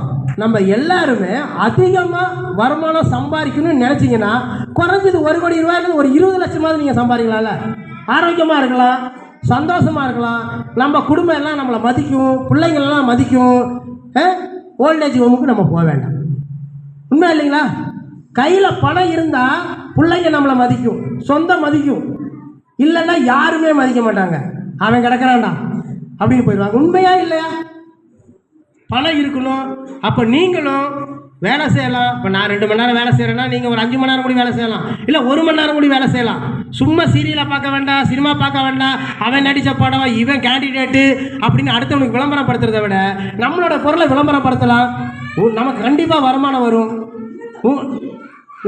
நம்ம எல்லாருமே அதிகமாக வருமானம் சம்பாதிக்கணும்னு நினச்சிங்கன்னா குறைஞ்சது 1 கோடி ரூபாய்க்கு ஒரு 20 லட்சமாவது நீங்கள் சம்பாதிக்கலாம்ல. ஆரோக்கியமாக இருக்கலாம், சந்தோஷமாக இருக்கலாம், நம்ம குடும்பம் எல்லாம் நம்மளை மதிக்கும், பிள்ளைங்களெல்லாம் மதிக்கும். ஓல்டேஜ் ஹோமுக்கு நம்ம போக வேண்டாம். உண்மை இல்லைங்களா? கையில் பணம் இருந்தால் பிள்ளைங்க நம்மளை மதிக்கும், சொந்தம் மதிக்கும். இல்லைன்னா யாருமே மதிக்க மாட்டாங்க. அவன் கிடக்கிறான்டா அப்படின்னு போயிடுவாங்க. உண்மையா இல்லையா? பணம் இருக்கணும். அப்போ நீங்களும் வேலை செய்யலாம். இப்போ நான் 2 மணி நேரம் வேலை செய்கிறேன்னா நீங்கள் ஒரு 5 மணி நேரம் கூட வேலை செய்யலாம், இல்லை 1 மணி நேரம் கூட வேலை செய்யலாம். சும்மா சீரியலை பார்க்க வேண்டாம், சினிமா பார்க்க வேண்டாம், அவன் நடித்த படம், இவன் கேண்டிடேட்டு அப்படின்னு அடுத்தவனுக்கு விளம்பரப்படுத்துறதை விட நம்மளோட பொருளை விளம்பரப்படுத்தலாம். நமக்கு கண்டிப்பாக வருமானம் வரும்.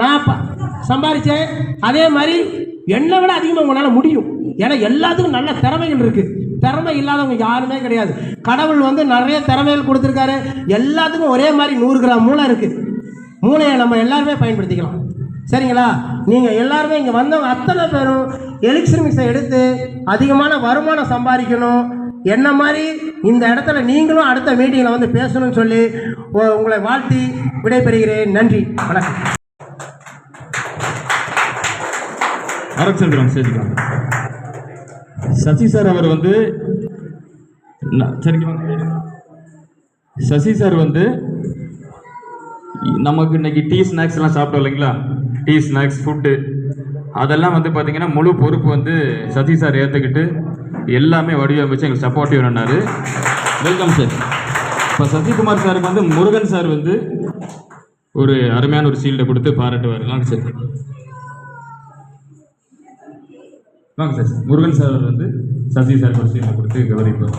நான் சம்பாதிச்சேன், அதே மாதிரி என்னை விட அதிகமாக உங்களால் முடியும். ஏன்னா எல்லாத்துக்கும் நல்ல திறமைகள் இருக்குது. திறமை இல்லாதவங்க யாருமே கிடையாது. கடவுள் வந்து நிறைய திறமைகள் கொடுத்துருக்காரு. எல்லாத்துக்கும் ஒரே மாதிரி 100 கிராம் மூளை இருக்குது. மூளையை நம்ம எல்லாருமே பயன்படுத்திக்கலாம். சரிங்களா? நீங்கள் எல்லாருமே இங்கே வந்தவங்க அத்தனை பேரும் எலிக்சர் மிக்ஸை எடுத்து அதிகமான வருமானம் சம்பாதிக்கணும். என்ன மாதிரி இந்த இடத்துல நீங்களும் அடுத்த மீட்டிங்கில் வந்து பேசணும்னு சொல்லி உங்களை வாழ்த்தி விடைபெறுகிறேன். நன்றி, வணக்கம். அரசந்திரம் சேர்த்துக்கலாம். சசி சார் அவர் வந்து சசி சார் வந்து நமக்கு இன்னைக்கு டீ ஸ்நாக்ஸ் எல்லாம் சாப்பிட்டோம் இல்லைங்களா, டீ ஸ்நாக்ஸ் ஃபுட்டு அதெல்லாம் வந்து பார்த்தீங்கன்னா முழு பொறுப்பு வந்து சதீஷ் சார் ஏற்றுக்கிட்டு எல்லாமே வடிவமைச்சு எங்களுக்கு சப்போர்ட்டிவ் பண்ணாரு. Welcome sir. இப்போ சசிகுமார் சாருக்கு வந்து முருகன் சார் வந்து ஒரு அருமையான ஒரு சீல்டை கொடுத்து பாராட்டுவார். வாங்க சார், வாங்க சார். முருகன் சார் வந்து சசி சார் ஒரு சீல்டை கொடுத்து கௌரவிப்பார்.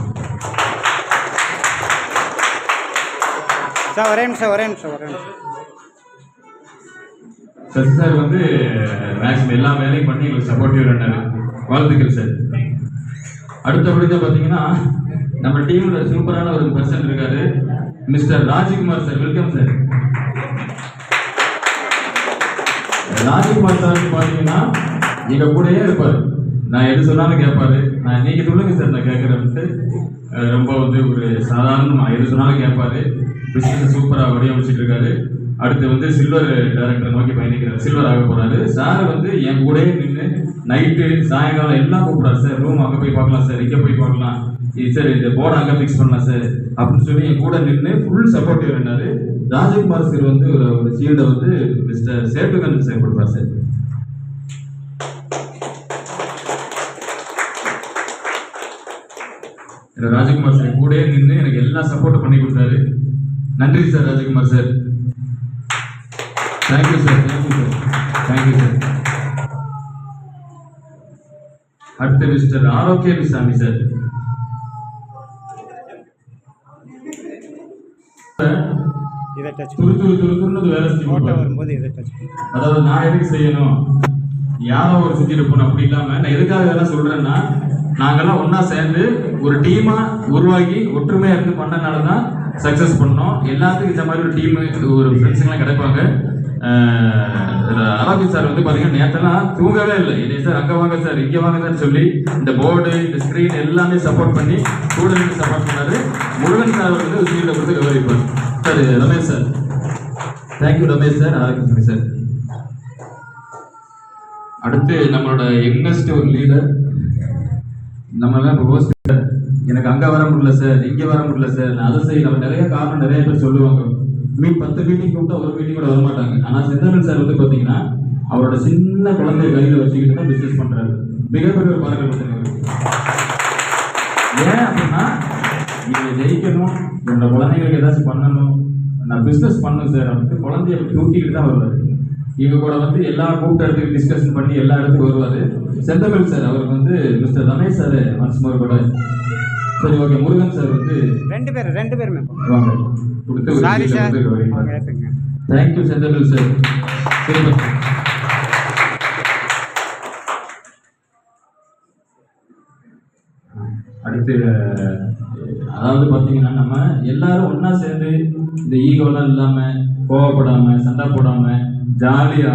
சார் ஒரே நிமிஷம். சசி சார் வந்து மேக்ஸிமம் எல்லா வேலையும் பண்ணி எங்களுக்கு சப்போர்ட்டிவ் பண்ணாரு. வாழ்த்துக்கள் சார். அடுத்தபடிதான் பார்த்தீங்கன்னா நம்ம டீம்ல சூப்பரான ஒரு பர்சன் இருக்காரு, mister Rajkumar sir. Welcome sir. Rajkumar sir பார்த்தீங்கன்னா எங்க கூடயே இருப்பார். நான் எது சொன்னாலும் கேட்பாரு. நான் நீங்க சொல்லுங்க சார் நான் கேட்கறேன்ட்டு ரொம்ப வந்து ஒரு சாதாரண எது சொன்னாலும் கேட்பாரு. பிசினஸ் சூப்பராக வடிவமைச்சிட்டு இருக்காரு. அடுத்து வந்து சில்வர் டைரக்டர் நோக்கி பயணிக்கிறார், சில்வர் ஆக போறாரு. சார் வந்து என் கூடயே நின்று நைட்டு சாயங்காலம் எல்லாம் கூப்பிடாரு. சார் ரூம் அங்கே போய் பார்க்கலாம் சார், இங்கே போய் பார்க்கலாம் சார், இந்த போர்டை அங்கே ஃபிக்ஸ் பண்ணலாம் சார் அப்படின்னு சொல்லி என் கூட நின்று ஃபுல் சப்போர்ட்டிவ் இருந்தாரு. ராஜகுமார் சார் வந்து ஒரு சீல்டை வந்து மிஸ்டர் சேட்டுகன் சார் கொடுப்பார் சார். ராஜகுமார் சார் கூடயே நின்று எனக்கு எல்லாம் சப்போர்ட் பண்ணி கொடுத்தாரு. நன்றி sir Rajkumar sir. Thank you sir. Thank you sir. அடுத்த மிஸ்டர் ஆரோக்கியசாமி சார். துருன்னு வேலை செஞ்சு, அதாவது நான் எதுக்கு செய்யணும், யாரோ ஒரு செஞ்சுட்டு போனோம் அப்படி இல்லாம நான் எதுக்காக இதெல்லாம் சொல்றேன்னா, நாங்கெல்லாம் ஒன்னா சேர்ந்து ஒரு டீமா உருவாக்கி ஒற்றுமையா இருந்து பண்ணனாலதான் சக்சஸ் பண்ணோம். எல்லாத்துக்கும் இந்த மாதிரி ஒரு டீம் ஒரு ஃப்ரெண்ட்ஸுங்கெல்லாம் கிடைப்பாங்க. ஆரோக்கிய சார் வந்து பாத்தீங்கன்னா நேற்றெல்லாம் தூங்கவே இல்லை. இதே சார் அங்கே வாங்க சார், இங்கே வாங்க சார் சொல்லி இந்த போர்டு இந்த ஸ்க்ரீன் எல்லாமே சப்போர்ட் பண்ணி ஸ்டூடெண்ட்ஸ் சப்போர்ட் பண்ணாரு. முருகன் சார் வந்து ஒரு சீல்டை கொடுத்து கௌரவிப்பார். Sir Ramesh sir. Thank you Ramesh sir. Arokia sir. அடுத்து நம்மளோட யங்கஸ்ட் ஒரு லீடர், நம்மளாம் இப்போ ஹோஸ்ட். எனக்கு அங்கே வர முடியல சார், இங்கே வர முடியல சார், அதை செய்ய நம்ம நிறைய காரணம் நிறைய பேர் சொல்லுவாங்க. 10 மீட்டிங் கூப்பிட்டா ஒரு மீட்டிங் கூட வர மாட்டாங்க. ஆனால் செந்தமிழ் சார் வந்து பார்த்தீங்கன்னா அவரோட சின்ன குழந்தைய கையில் வச்சுக்கிட்டு தான் பிஸ்னஸ் பண்ணுறாரு. மிகப்பெரிய ஒரு பாராட்டு கொடுத்துருக்காரு. ஏன் அப்படின்னா இதை ஜெயிக்கணும், என்னோட குழந்தைங்களுக்கு ஏதாச்சும் பண்ணணும், நான் பிஸ்னஸ் பண்ணணும் சார் அப்படின்ட்டு குழந்தைய தூக்கிக்கிட்டு தான் வருவார். இவங்க கூட வந்து எல்லா கூப்பிட்ட இடத்துக்கு டிஸ்கஷன் பண்ணி எல்லா இடத்துக்கும் வருவார். செந்தமிழ் சார் அவருக்கு வந்து mister Ramesh sir once more கூட. சரி ஓகே. முருகன் சார் வந்து ரெண்டு பேருமே வாங்க கொடுத்து தேங்க்யூ செந்தமிழ் சார். அடுத்து அதாவது பார்த்தீங்கன்னா நம்ம எல்லாரும் ஒன்னா சேர்ந்து இந்த ஈகோலாம் இல்லாம கோவப்படாம சண்டை போடாம ஜாலியா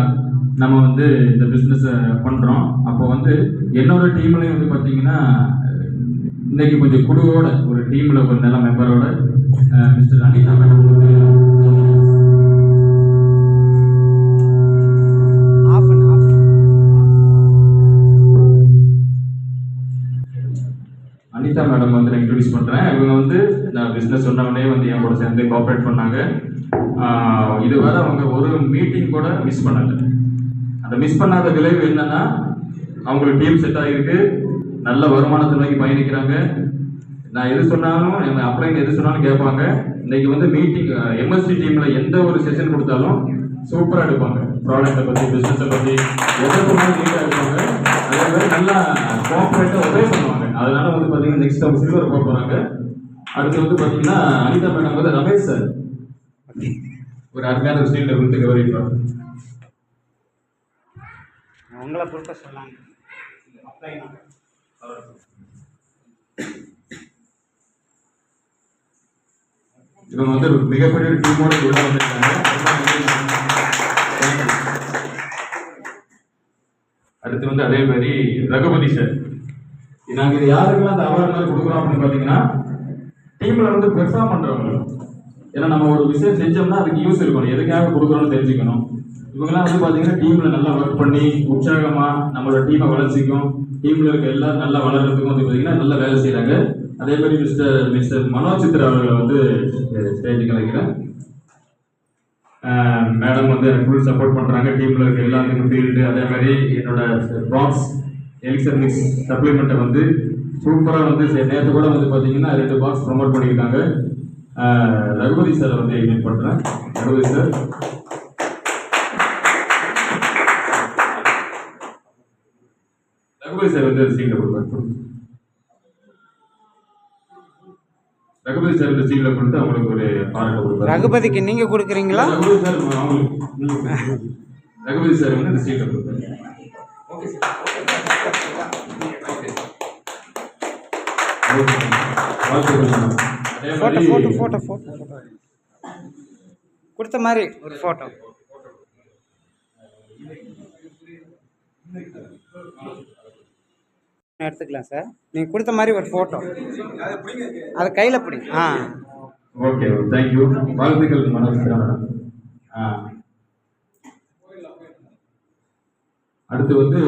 நம்ம வந்து இந்த பிஸ்னஸ் பண்றோம். அப்போ வந்து என்னோட டீம்லயும் வந்து பார்த்தீங்கன்னா இன்னைக்கு கொஞ்சம் குழுவோட ஒரு டீம்ல ஒரு நல்ல மெம்பரோட மிஸ்டர் அனிதா மேடம் வந்து நான் இன்ட்ரோடியூஸ் பண்றேன். இவங்க வந்து நான் பிஸ்னஸ் சொன்னவனே வந்து என் கூட சேர்ந்து கோஆப்ரேட் பண்ணாங்க. இதுவரை அவங்க ஒரு மீட்டிங் கூட மிஸ் பண்ணல. அந்த மிஸ் பண்ணாத விளைவு என்னன்னா அவங்களுக்கு டீம் செட் ஆகிருக்கு, நல்ல வருமானத்தை நோக்கி பயணிக்கிறாங்க. நான் எது சொன்னாலும் அப்ளைன் எது சொன்னாலும் கேட்பாங்க. இன்னைக்கு வந்து மீட்டிங் எம்எஸ்சி டீம்ல எந்த ஒரு செஷன் கொடுத்தாலும் சூப்பரா எடுப்பாங்க. ப்ராடக்ட்டை பத்தி பிசினஸை பத்தி எதை சொன்னாலும் நீட்டாக எடுப்பாங்க. அதே மாதிரி நல்லா கோஆப்ரேட்டாக ஒரே பண்ணுவாங்க. அதனால வந்து பார்த்தீங்கன்னா நெக்ஸ்ட் அவங்க சில்வர் போக போறாங்க. அடுத்து வந்து பார்த்தீங்கன்னா அனிதா மேடம் வந்து ரமேஷ் சார் ஒரு அருமையான ஒரு ஸ்டீல்ல கொடுத்து கௌரவிப்பார். உங்களை பொறுத்த சொல்லாங்க. இவங்க வந்து ஒரு மிகப்பெரிய ஒரு டீமோட உள்ள வந்திருக்காங்க. அடுத்து வந்து அதே மாதிரி ரகுபதி சார். நாங்கள் இது யாருக்கெல்லாம் அந்த அவார்டு மாதிரி கொடுக்குறோம் அப்படின்னு பார்த்தீங்கன்னா டீம்ல வந்து பெர்ஃபார்ம் பண்றவங்க. ஏன்னா நம்ம ஒரு விஷயம் செஞ்சோம்னா அதுக்கு யூஸ் இருக்கணும், எதுக்காக கொடுக்குறோம்னு தெரிஞ்சுக்கணும். இவங்கெல்லாம் வந்து பார்த்தீங்கன்னா டீம்ல நல்லா ஒர்க் பண்ணி உற்சாகமா நம்மளோட டீமை வளர்ச்சிக்கும் டீம்ல இருக்க எல்லாரும் நல்லா வளர்றதுக்கும் வந்து பார்த்தீங்கன்னா நல்லா வேலை செய்யறாங்க. அதே மாதிரி மிஸ்டர் மனோஜ் சித்ரா அவர்களை வந்து ஸ்டேஜுக்கு அழைக்கிறேன். மேடம் வந்து எனக்கு ஃபுல் சப்போர்ட் பண்ணுறாங்க. டீமில் இருக்க எல்லாத்துக்கும் ஃபீல்டு, அதே மாதிரி என்னோட பாக்ஸ் எலிக்சர் மிக்ஸ் சப்ளிமெண்ட்டை வந்து சூப்பராக வந்து நேற்று கூட வந்து பார்த்தீங்கன்னா 2 பாக்ஸ் ப்ரொமோட் பண்ணியிருக்காங்க. ரகுபதி சார் வந்து இன்வைட் பண்ணுறேன். ரகுபதி சார், ரகுபதி சார் வந்து சீட்டில் கொடுப்பாரு. ரகுபதி சார் இந்த சீட்டில் கொடுத்து அவங்களுக்கு ஒரு பாராட்டு கொடுப்பாரு. ரகுபதிக்கு நீங்க கொடுக்குறீங்களா? ரகுபதி சார் ரகுபதி சார் வந்து இந்த சீட்டில் கொடுப்பாரு. Okay sir. போட்டோ கொடுத்த மாதிரி ஒரு போட்டோ எடுத்துக்கலாம் சார். நீங்க கொடுத்த மாதிரி ஒரு போட்டோ அதை கையில பிடிங்க. Okay, thank you. வாழ்த்துக்கள் மனோஜ். அடுத்து வந்து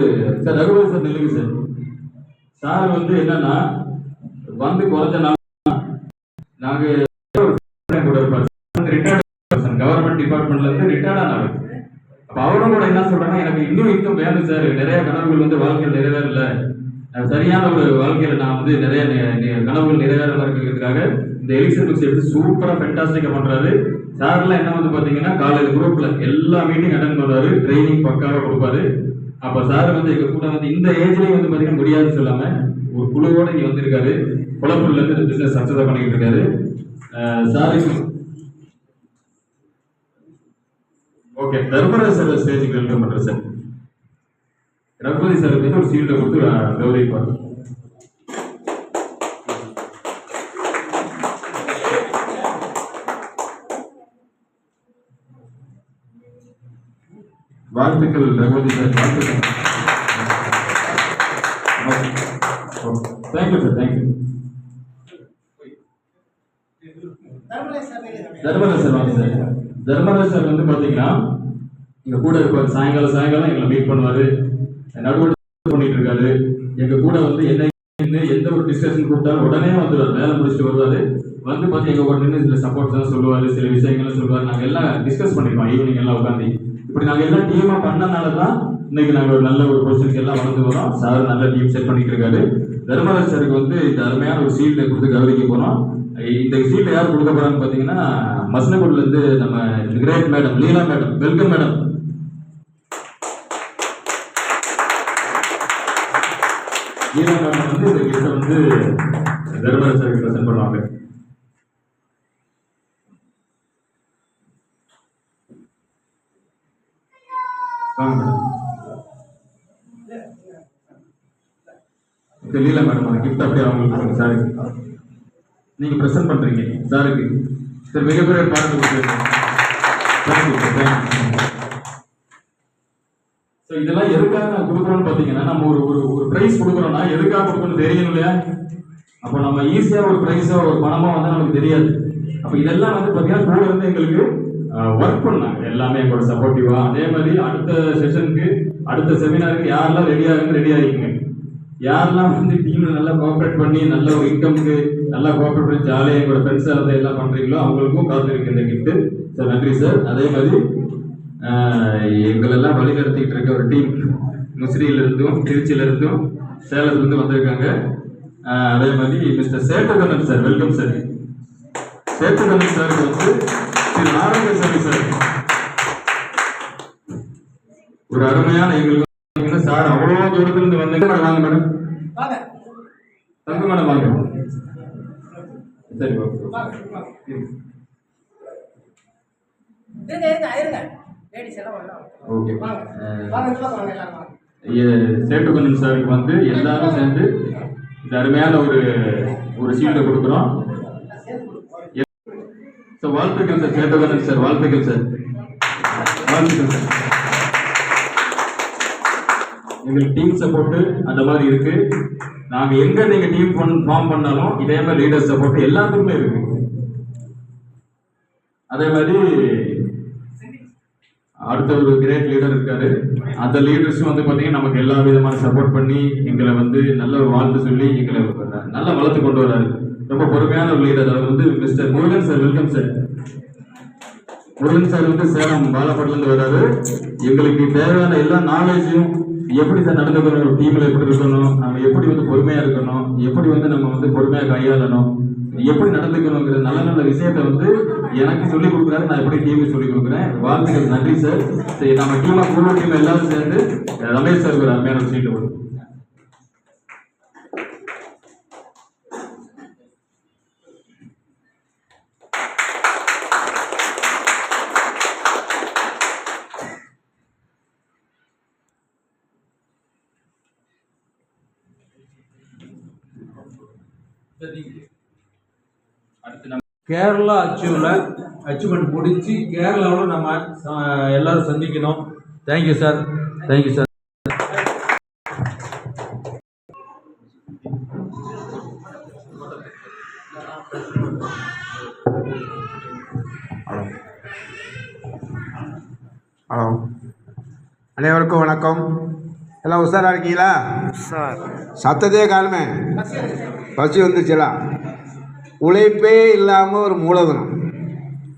சார் ரகுபதி சார் நில்லுங்க சார். சார் வந்து என்னன்னா வந்து குறைஞ்ச நாள் நாங்கள் கவர்மெண்ட் டிபார்ட்மெண்ட்ல இருந்து ரிட்டையர்ட் ஆனாரு. அப்போ அவரும் கூட என்ன சொல்றாங்க, எனக்கு இன்னும் வேணும் சார், நிறைய கனவுகள் வந்து வாழ்க்கையில் நிறைவேறல, சரியான ஒரு வாழ்க்கையில நான் வந்து நிறைய கனவுகள் நிறைவேறலாம் இருக்கிறதுக்காக இந்த எலிக்சர் மிக்ஸ் எடுத்து சூப்பரா ஃபென்டாஸ்டிக்கா பண்றாரு. சார்லாம் என்ன வந்து பாத்தீங்கன்னா காலையில் குரூப்ல எல்லா மீட்டிங் அட்டன் பண்றாரு, ட்ரைனிங் பக்காவா கொடுப்பாரு. அப்ப சார் வந்து எங்க கூட வந்து இந்த ஏஜ்லயும் வந்து பாத்தீங்கன்னா முடியாதுன்னு சொல்லாம ஒரு குழுவோட இங்க வந்திருக்காரு. குளப்பூர்ல இருந்து இந்த பிசினஸ் சக்சஸா பண்ணிட்டு இருக்காரு. சாருக்கு ஓகே, தர்மராஜ் சார் ஸ்டேஜுக்கு வெல்கம் பண்றேன் சார். ரகுபதி சார் வந்து ஒரு சீல்டை கொடுத்து கௌரவிப்பார். வாழ்த்துக்கள் ரகுபதி சார், வாழ்த்துக்கள். Thank you sir, thank you. Dharmaraj sir வாங்க சார். தர்மராஜ் சார் வந்து பாத்தீங்கன்னா எங்க கூட இருப்பார். சாயங்காலம் எங்களை மீட் பண்ணுவாரு, நடுவோடு பண்ணிட்டு இருக்காரு. எங்க கூட வந்து என்ன எந்த ஒரு டிஸ்கஷன் கூப்பிட்டாலும் உடனே வந்துடுவார், வேலை முடிச்சுட்டு வருவாரு. வந்து பார்த்து எங்க கூட நின்று சில சப்போர்ட்ஸ் எல்லாம் சொல்லுவாரு, சில விஷயங்கள்லாம் சொல்லுவாரு. நாங்க எல்லாம் டிஸ்கஸ் பண்ணிப்போம் ஈவினிங் எல்லாம் உட்காந்து. இப்படி நாங்க எல்லாம் டீமா பண்ணனாலதான் இன்னைக்கு நாங்க ஒரு நல்ல ஒரு பொசிஷனுக்கு எல்லாம் வளர்ந்து வரோம். சார் நல்ல டீம் செட் பண்ணிட்டு இருக்காரு. தர்மராஜ் சாருக்கு வந்து இந்த அருமையான ஒரு சீல்டை கொடுத்து கௌரவிக்க போறோம். இந்த சீட்டை யார் கொடுக்க போறான்னு பாத்தீங்கன்னா மசனகுடில இருந்து நம்ம great madam Leela madam. Welcome madam. Leela madam வந்து இந்த கிஃப்ட்டை வந்து தர்மராஜ் சாருக்கு பிரசன்ட் பண்ணுவாங்க. வாங்க மேடம். லீலா மேடம் அந்த கிஃப்ட் அப்படியே அவங்களுக்கு சாருக்கு நீங்க பிரசன்ட் பண்றீங்க சாருக்கு. சார் மிகப்பெரிய பாராட்டு கொடுத்துருக்கீங்க. இதெல்லாம் எதுக்காக நான் கொடுக்குறோம்னு பாத்தீங்கன்னா, நம்ம ஒரு பிரைஸ் கொடுக்குறோம்னா எதுக்காக கொடுக்கணும்னு தெரியணும் இல்லையா? அப்போ நம்ம ஈஸியா ஒரு பிரைஸோ ஒரு பணமோ வந்து நமக்கு தெரியாது. அப்ப இதெல்லாம் வந்து பாத்தீங்கன்னா கூட இருந்து எங்களுக்கு ஒர்க் பண்ணாங்க எல்லாமே எங்களோட சப்போர்ட்டிவா. அதே மாதிரி அடுத்த செஷனுக்கு அடுத்த செமினாருக்கு யாரெல்லாம் ரெடி ஆகிக்குங்க. யாரெல்லாம் வந்து டீம்ல நல்லா கோஆப்ரேட் பண்ணி நல்ல ஒரு இன்கம்க்கு நல்லா கோஆப்ரேட் பண்ணி ஜாலியாக எங்களோட ஃப்ரெண்ட்ஸ் எல்லாம் எல்லாம் பண்றீங்களோ அவங்களுக்கும் காத்திருக்கு இந்த கிஃப்ட். சார் நன்றி சார். அதே மாதிரி எங்களெல்லாம் வழி நடத்திக்கிட்டு இருக்க ஒரு டீம் முசிறியிலிருந்தும் திருச்சியிலிருந்தும் சேலத்திலிருந்து வந்திருக்காங்க. அதே மாதிரி மிஸ்டர் சேட்டுகண்ணன் சார், வெல்கம் சார். சேட்டுகண்ணன் சாருக்கு வந்து திரு நாராயணசாமி சார் ஒரு அருமையான எங்களுக்கு சார் அவ்வளோ தூரத்துல இருந்து வந்து வாங்க மேடம், தங்க மேடம் வாங்க. சரி ஓகே. சேட்டுகண்ணன் சாருக்கு வந்து எல்லாரும் சேர்ந்து இந்த அருமையான ஒரு சீல்டை கொடுக்குறோம். வாழ்த்துக்கள் சார் சேட்டுகண்ணன் சார், வாழ்த்துக்கள் சார், வாழ்த்துக்கள் சார். எங்களுக்கு டீம் சப்போர்ட் அந்த மாதிரி இருக்கு. நாங்க எங்க நீங்க டீம் ஃபார்ம் பண்ணாலும் இதே மாதிரி லீடர் சப்போர்ட் எல்லாத்துக்குமே இருக்கு. அதே மாதிரி அடுத்த ஒரு கிரேட் லீடர் இருக்காரு. அந்த லீடர்ஸும் வந்து பாத்தீங்கன்னா நமக்கு எல்லா விதமான சப்போர்ட் பண்ணி எங்களை வந்து நல்ல ஒரு வாழ்த்து சொல்லி எங்களை நல்லா வளர்த்து கொண்டு வராரு. ரொம்ப பொறுமையான ஒரு லீடர். அவர் வந்து mister Murugan sir, welcome sir. Murugan sir வந்து சேலம் பாலப்பட்டிலேருந்து வர்றாரு. எங்களுக்கு தேவையான எல்லா நாலேஜும் எப்படி சார் நடந்துக்கணும், ஒரு டீமில் எப்படி இருக்கணும், நம்ம எப்படி வந்து பொறுமையாக இருக்கணும், எப்படி வந்து நம்ம வந்து பொறுமையாக கையாளணும், எப்படி நடந்துக்கணுங்கிற நல்ல நல்ல விஷயத்த வந்து எனக்கு சொல்லிக் கொடுக்குறாரு. நான் எப்படி டீமுக்கு சொல்லிக் கொடுக்குறேன். வாழ்த்துக்கள், நன்றி சார். சரி, நம்ம டீமாக குழு டீம் எல்லாரும் சேர்ந்து ரமேஷ் சார் ஒரு அருமையான சீட்டு வரும். கேரளா அச்சீவ்மெண்ட் முடிச்சு கேரளாவில் நம்ம எல்லாரும் சந்திக்கணும். Thank you sir, thank you sir. Hello, அனைவருக்கும் வணக்கம். எல்லாம் உஷாரா இருக்கீங்களா? சார் சத்தத்தையே காணுமே, பசி வந்துச்சுலா. உழைப்பே இல்லாமல் ஒரு மூலதனம்,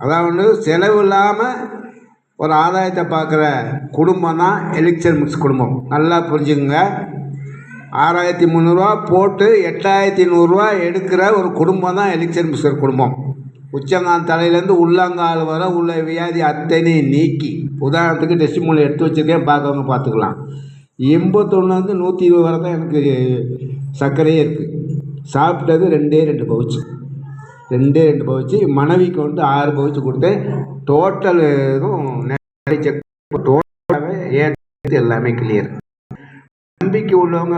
அதாவது செலவு இல்லாமல் ஒரு ஆதாயத்தை பார்க்குற குடும்பம் தான் எலிக்சர் மிக்ஸ் குடும்பம். நல்லா புரிஞ்சுக்குங்க. 6300 போட்டு 8100 எடுக்கிற ஒரு குடும்பம் தான் எலிக்சர் மிக்சர் குடும்பம். உச்சங்கால் தலையிலேருந்து உள்ளங்கால் வர உள்ள வியாதி அத்தனை நீக்கி, உதாரணத்துக்கு டெஸ்ட் மூலம் எடுத்து வச்சுருக்கேன், பார்க்கவங்க பார்த்துக்கலாம். 81 120 வரை தான் எனக்கு சர்க்கரையே இருக்குது. சாப்பிட்டது 2 பவுச்சு, 2 பவுச்சு. மனைவிக்கு வந்து 6 பவுச்சு கொடுத்தேன். டோட்டல் செக் டோட்டலாகவே ஏன் எல்லாமே கிளியர். நம்பிக்கை உள்ளவங்க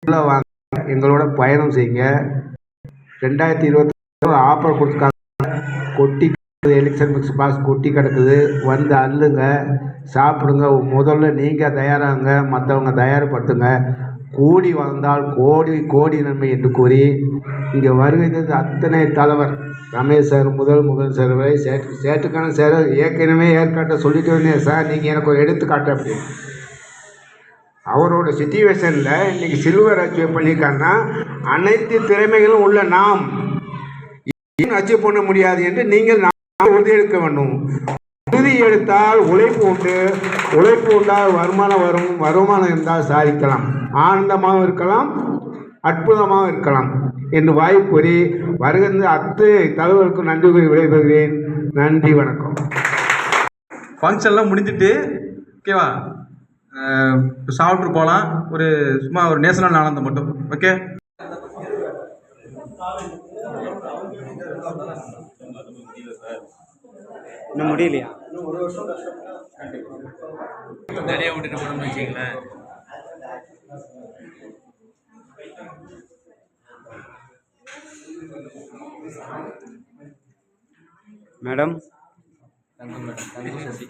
உள்ளே வாங்க, எங்களோட பயணம் செய்யுங்க. 2020 ஆஃபர் கொடுத்துருக்காங்க. கொட்டி எலிக்சர் மிக்ஸ் பாக்ஸ் கொட்டி கிடக்குது, வந்து அள்ளுங்க, சாப்பிடுங்க. முதல்ல நீங்கள் தயாராகுங்க, மற்றவங்க தயார்படுத்துங்க. கூடி வந்தால் கோடி கோடி நன்மை என்று கூறி இங்கே வருகிறது அத்தனை தலைவர் ரமேஷ் சார் முதல் சார் வரை சேட்டுக்கான சார் ஏற்கனவே ஏற்காட்ட சொல்லிட்டு வந்தேன் சார், நீங்கள் எனக்கு ஒரு எடுத்துக்காட்டு அப்படி. அவரோட சிச்சுவேஷனில் இன்றைக்கி சில்வர் அச்சீவ் பண்ணியிருக்காங்கன்னா அனைத்து திறமைகளும் உள்ள நாம் அச்சீவ் பண்ண முடியாது என்று நீங்கள் உறுதியெடுக்க வேண்டும். உறுதி எடுத்தால் உழைப்பு உண்டு, உழைப்பு உண்டால் வருமானம் வரும், வருமானம் இருந்தால் சாதிக்கலாம், ஆனந்தமாகவும் இருக்கலாம், அற்புதமாகவும் இருக்கலாம் என்று வாய்ப்பு கூறி வருகின்ற அத்தனை தலைவருக்கும் நன்றி கூறி விடைபெறுகிறேன். நன்றி, வணக்கம். ஃபங்க்ஷன்லாம் முடிஞ்சிட்டு ஓகேவா, சாப்பிட்டு போகலாம். சும்மா ஒரு நேஷனல் ஆனந்தம் மட்டும். ஓகே, இன்னும் முடியலையா? நிறைய விட்டுட்டு போகணும்னு வச்சுங்களேன். மேடம், சசி